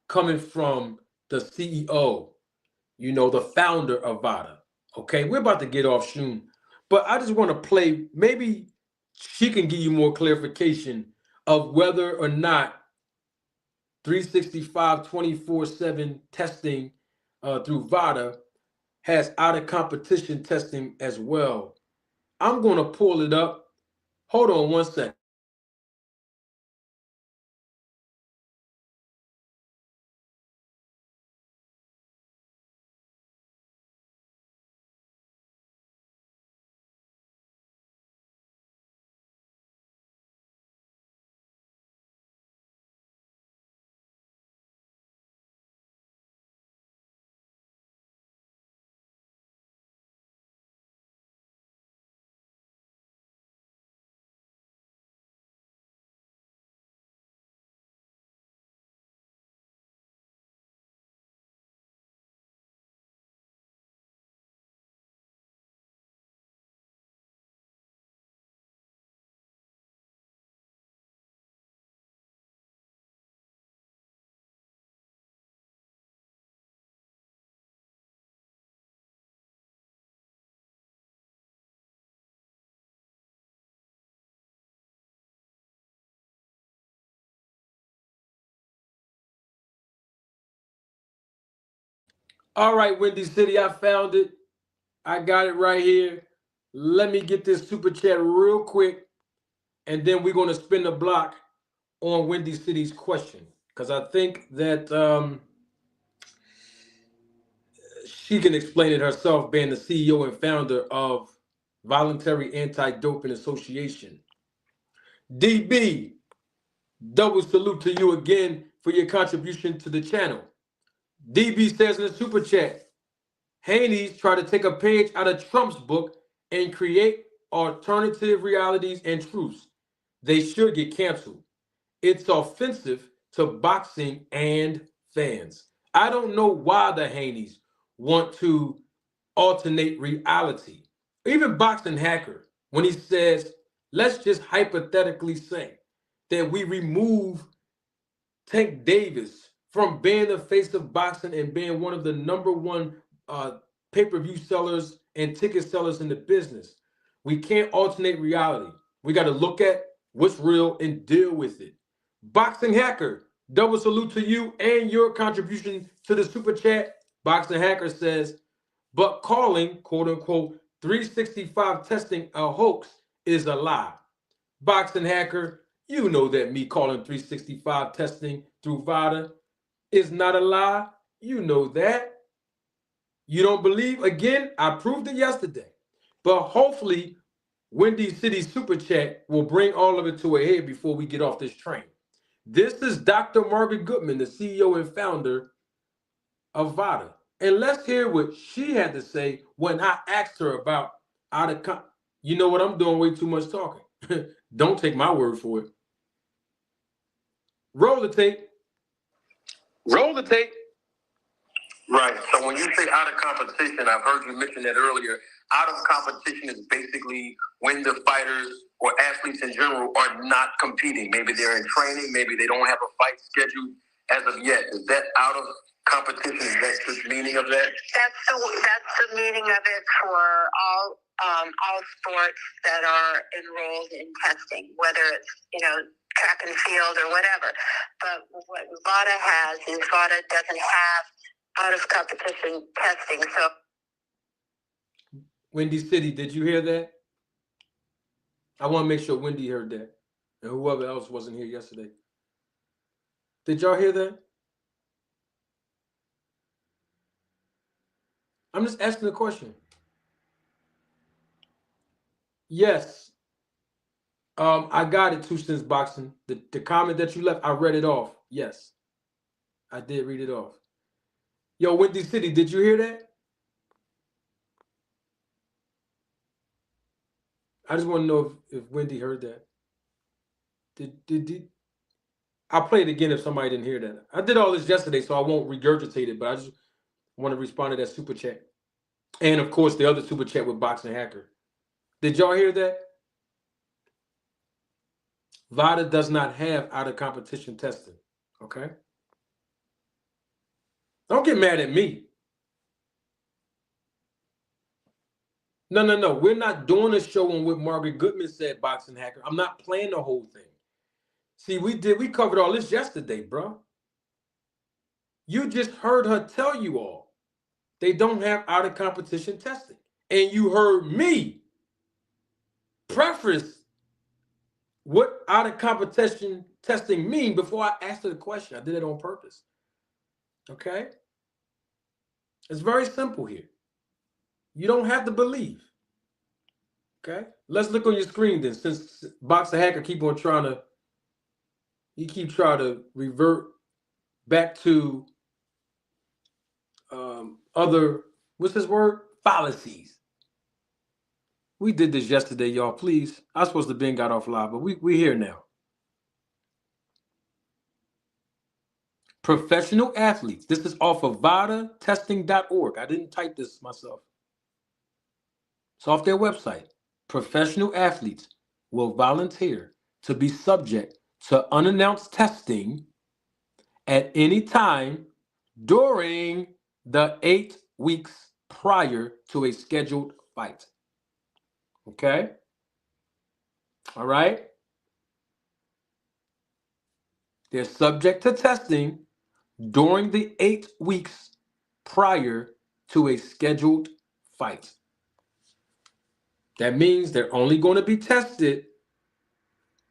coming from the CEO, the founder of VADA. Okay, we're about to get off soon, but I just want to play. Maybe she can give you more clarification of whether or not 365 24/7 testing through VADA has out of competition testing as well. I'm going to pull it up. Hold on one second. All right, Windy City, I found it. I got it right here. Let me get this super chat real quick, and then we're going to spin the block on Windy City's question, because I think that she can explain it herself, being the CEO and founder of Voluntary Anti-Doping Association. DB, double salute to you again for your contribution to the channel. DB says in the super chat, Haney's try to take a page out of Trump's book and create alternative realities and truths. They should get canceled. It's offensive to boxing and fans. I don't know why the Haneys want to alternate reality. Even Boxing Hacker, when he says, let's just hypothetically say that we remove Tank Davis from being the face of boxing and being one of the #1 pay-per-view sellers and ticket sellers in the business. We can't alternate reality. We got to look at what's real and deal with it. Boxing Hacker, double salute to you and your contribution to the super chat. Boxing Hacker says, but calling, quote unquote, 365 testing a hoax is a lie. Boxing Hacker, you know that me calling 365 testing through VADA is not a lie. You know that. You don't believe? Again, I proved it yesterday. But hopefully, Windy City Super Chat will bring all of it to a head before we get off this train. This is Dr. Margaret Goodman, the CEO and founder of VADA. And let's hear what she had to say when I asked her about you know what? I'm doing way too much talking. Don't take my word for it. Roll the tape. Roll the tape. Right. So when you say out of competition, I've heard you mention that earlier. Out of competition is basically when the fighters or athletes in general are not competing. Maybe they're in training. Maybe they don't have a fight scheduled as of yet. Is that out of competition? Is that the meaning of that? That's the meaning of it for all sports that are enrolled in testing, whether it's track and field or whatever. But what VADA has is VADA doesn't have out of competition testing. So, Windy City, did you hear that? I want to make sure Wendy heard that, and whoever else wasn't here yesterday. Did y'all hear that? I'm just asking a question. Yes. I got it, Two Cents Boxing. The comment that you left, I read it off. Yes. I did read it off. Yo, Windy City, did you hear that? I just want to know if Wendy heard that. Did I'll play it again if somebody didn't hear that. I did all this yesterday, so I won't regurgitate it, but I just want to respond to that super chat. And of course, the other super chat with Boxing Hacker. Did y'all hear that? VADA does not have out of competition testing. Okay? Don't get mad at me. No. We're not doing a show on what Margaret Goodman said, Boxing Hacker. I'm not playing the whole thing. See, we covered all this yesterday, bro. You just heard her tell you all they don't have out of competition testing. And you heard me preface what out of competition testing mean before I asked her the question. I did it on purpose. Okay? It's very simple here. You don't have to believe. Okay? Let's look on your screen then, since Boxer Hacker keep trying to revert back to other, what's his word? Fallacies. We did this yesterday, y'all. Please. I was supposed to have been got off live, but we're here now. Professional athletes. This is off of vadatesting.org. I didn't type this myself. It's off their website. Professional athletes will volunteer to be subject to unannounced testing at any time during the 8 weeks prior to a scheduled fight. Okay? All right? They're subject to testing during the 8 weeks prior to a scheduled fight. That means they're only going to be tested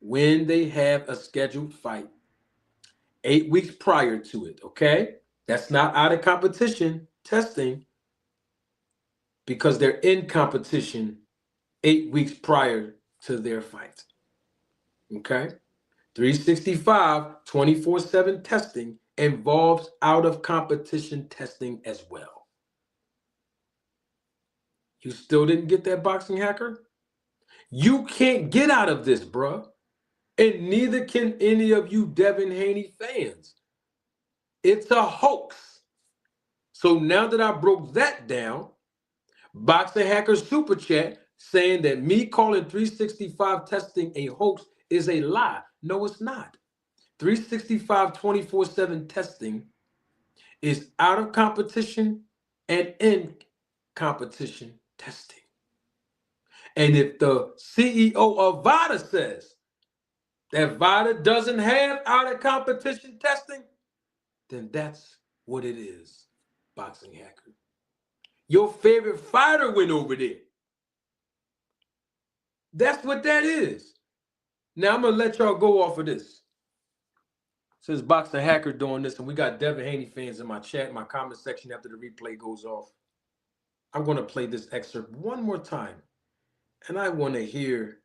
when they have a scheduled fight 8 weeks prior to it, okay? That's not out of competition testing because they're in competition 8 weeks prior to their fight, okay? 365 24/7 testing involves out of competition testing as well. You still didn't get that, Boxing Hacker? You can't get out of this, bruh. And neither can any of you Devin Haney fans. It's a hoax. So now that I broke that down, Boxing Hacker Super Chat saying that me calling 365 testing a hoax is a lie. No, it's not. 365 24/7 testing is out of competition and in competition testing. And if the CEO of VADA says that VADA doesn't have out of competition testing, then that's what it is, Boxing Hacker. Your favorite fighter went over there. That's what that is. Now I'm gonna let y'all go off of this. Since Boxing Hacker doing this, and we got Devin Haney fans in my chat, my comment section after the replay goes off. I'm gonna play this excerpt one more time, and I want to hear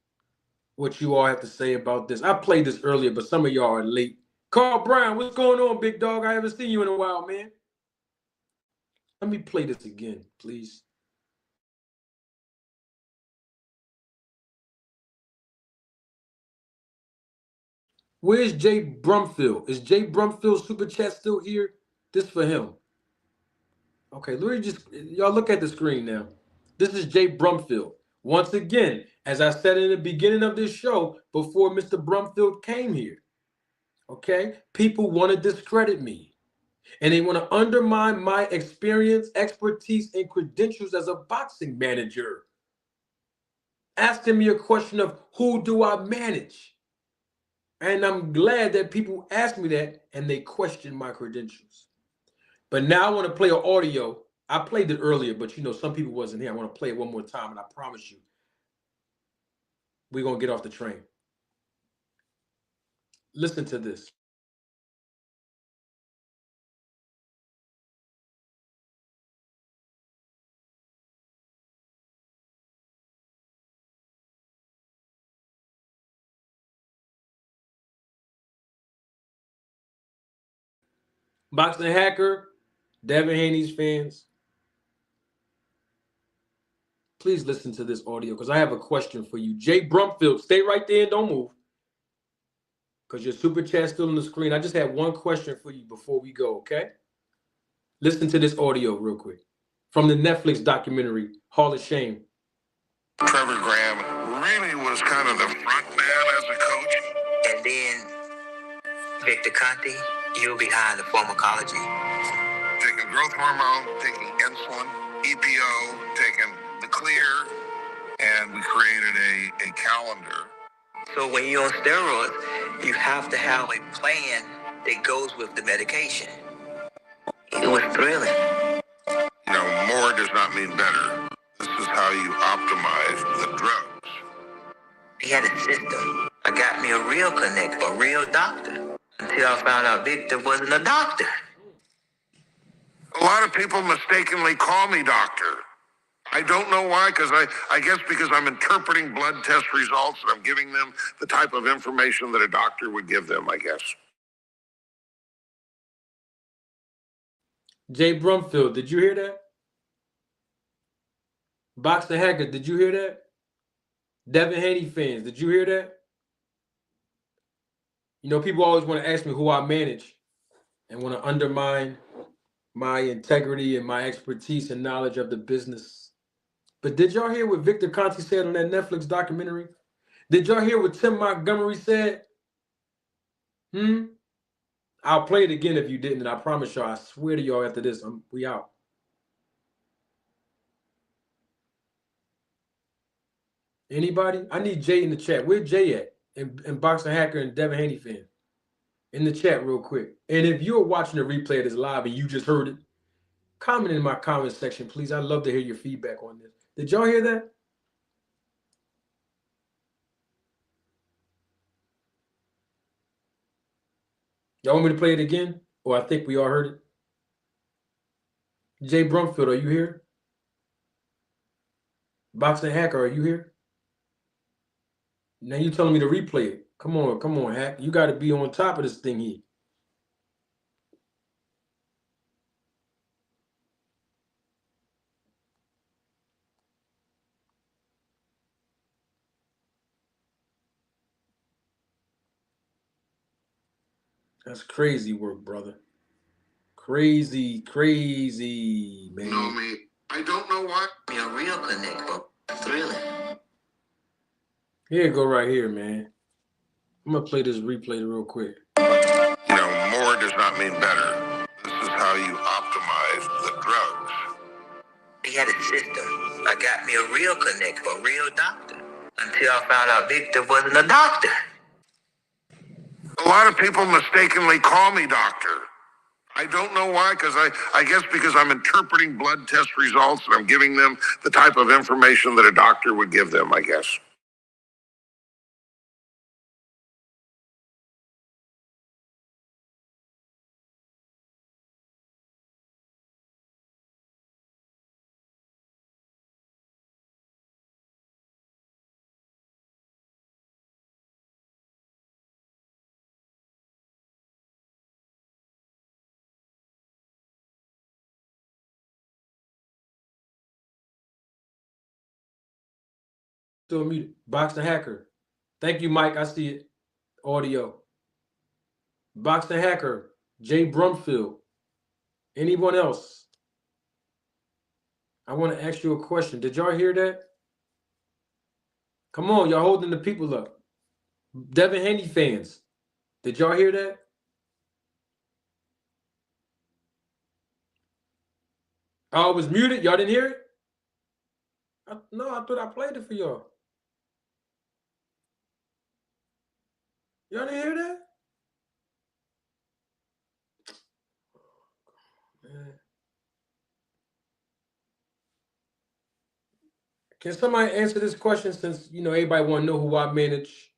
what you all have to say about this. I played this earlier, but some of y'all are late. Carl Brown, what's going on, big dog? I haven't seen you in a while, man. Let me play this again, please. Where's Jay Brumfield? Is Jay Brumfield Super Chat still here? This for him. Okay, let me just, y'all look at the screen now. This is Jay Brumfield. Once again, as I said in the beginning of this show, before Mr. Brumfield came here, okay, people want to discredit me. And they want to undermine my experience, expertise, and credentials as a boxing manager. Asking me a question of who do I manage? And I'm glad that people ask me that and they question my credentials. But now I want to play an audio. I played it earlier, but you know, some people wasn't here. I want to play it one more time, and I promise you, we're going to get off the train. Listen to this. Boxing Hacker, Devin Haney's fans, please listen to this audio because I have a question for you. Jay Brumfield, stay right there and don't move because your super chat's still on the screen. I just had one question for you before we go, okay? Listen to this audio real quick from the Netflix documentary, Hall of Shame. Trevor Graham really was kind of the front man as a coach. And then Victor Conte, you were behind the pharmacology. Taking growth hormone, taking insulin, EPO, taking the clear, and we created a calendar. So when you're on steroids, you have to have a plan that goes with the medication. It was thrilling. You know, more does not mean better. This is how you optimize the drugs. He had a system. I got me a real connect, a real doctor, until I found out Victor wasn't a doctor. A lot of people mistakenly call me doctor. I don't know why, because I guess because I'm interpreting blood test results and I'm giving them the type of information that a doctor would give them, I guess. Jay Brumfield, did you hear that? Boxer Hacker, did you hear that? Devin Haney fans, did you hear that? You know, people always want to ask me who I manage and want to undermine my integrity and my expertise and knowledge of the business. But did y'all hear what Victor Conte said on that Netflix documentary? Did y'all hear what Tim Montgomery said? I'll play it again if you didn't, and I promise y'all, I swear to y'all after this, we out. Anybody? I need Jay in the chat. Where's Jay at? And Boxer Hacker and Devin Haney fan. In the chat real quick. And if you're watching the replay of this live and you just heard it, comment in my comment section, please. I'd love to hear your feedback on this. Did y'all hear that? Y'all want me to play it again? Or I think we all heard it. Jay Brumfield, are you here? Boxing Hacker, are you here? Now you telling me to replay it. Come on, Hack. You got to be on top of this thing here. That's crazy work, brother. Crazy, man. You know me. I don't know why. You're a real connect, but thrilling. Here, go right here, man. I'm going to play this replay real quick. does not mean better. This is how you optimize the drugs. He had a system. I got me a real connect for a real doctor. Until I found out Victor wasn't a doctor. A lot of people mistakenly call me doctor. I don't know why, because I guess because I'm interpreting blood test results and I'm giving them the type of information that a doctor would give them, I guess. Still muted. Box the Hacker. Thank you, Mike. I see it. Audio. Box the Hacker. Jay Brumfield. Anyone else? I want to ask you a question. Did y'all hear that? Come on, y'all holding the people up. Devin Haney fans. Did y'all hear that? Oh, it was muted. Y'all didn't hear it? No, I thought I played it for y'all. Y'all didn't hear that? Man. Can somebody answer this question since, everybody want to know who I manage?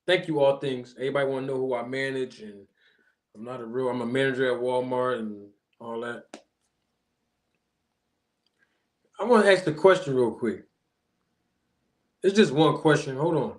Thank you, all things. Everybody want to know who I manage, and I'm a manager at Walmart and all that. I want to ask the question real quick. It's just one question. Hold on.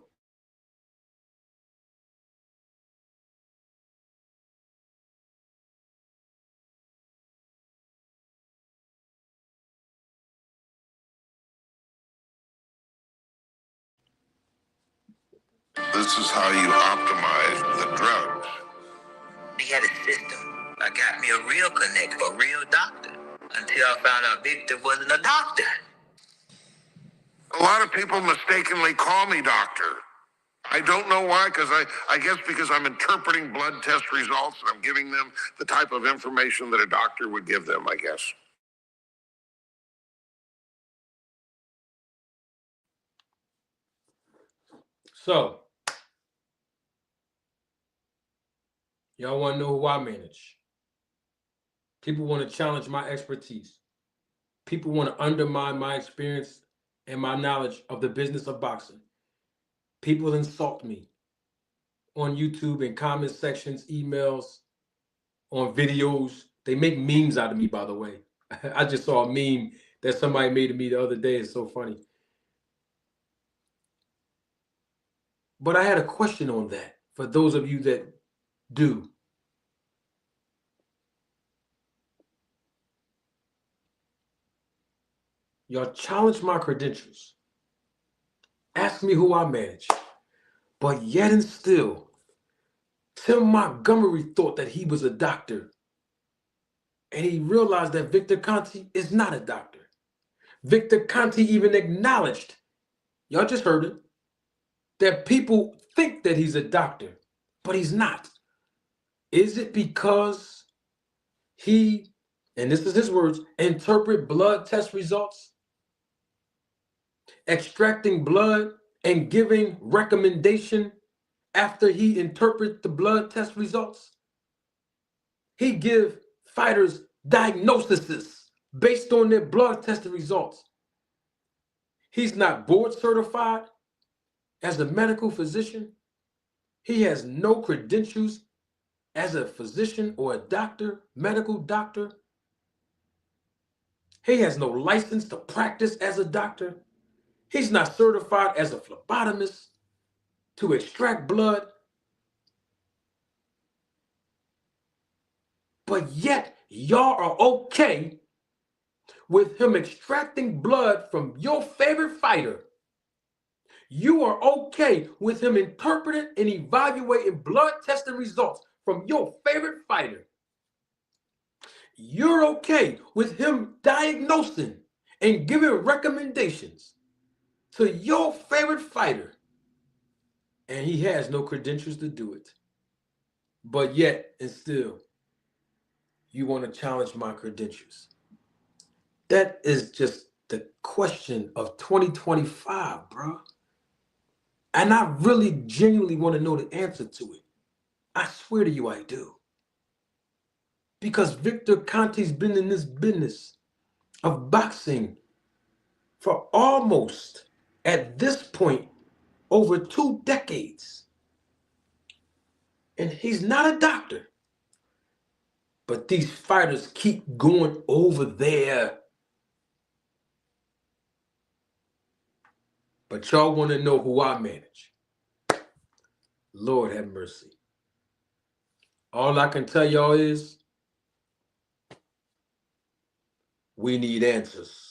This is how you optimize the drugs. He had a system. I got me a real connect for a real doctor. Until I found out Victor wasn't a doctor. A lot of people mistakenly call me doctor. I don't know why, because I guess because I'm interpreting blood test results and I'm giving them the type of information that a doctor would give them, I guess. So, y'all want to know who I manage? People want to challenge my expertise. People want to undermine my experience and my knowledge of the business of boxing. People insult me on YouTube in comment sections, emails, on videos. They make memes out of me, by the way. I just saw a meme that somebody made of me the other day. It's so funny. But I had a question on that for those of you that do. Y'all challenge my credentials. Ask me who I manage. But yet and still, Tim Montgomery thought that he was a doctor. And he realized that Victor Conti is not a doctor. Victor Conti even acknowledged, y'all just heard it, that people think that he's a doctor, but he's not. Is it because he, and this is his words, interpret blood test results, extracting blood and giving recommendation after he interprets the blood test results? He give fighters diagnoses based on their blood testing results. He's not board certified as a medical physician. He has no credentials as a physician or a doctor, medical doctor. He has no license to practice as a doctor. He's not certified as a phlebotomist to extract blood. But yet, y'all are okay with him extracting blood from your favorite fighter. You are okay with him interpreting and evaluating blood testing results from your favorite fighter. You're okay with him diagnosing and giving recommendations to your favorite fighter. And he has no credentials to do it. But yet and still, you want to challenge my credentials? That is just the question of 2025, bro. And I really genuinely want to know the answer to it. I swear to you, I do. Because Victor Conte's been in this business of boxing for almost, at this point, over 2 decades. And he's not a doctor. But these fighters keep going over there. But y'all want to know who I manage. Lord have mercy. All I can tell y'all is we need answers.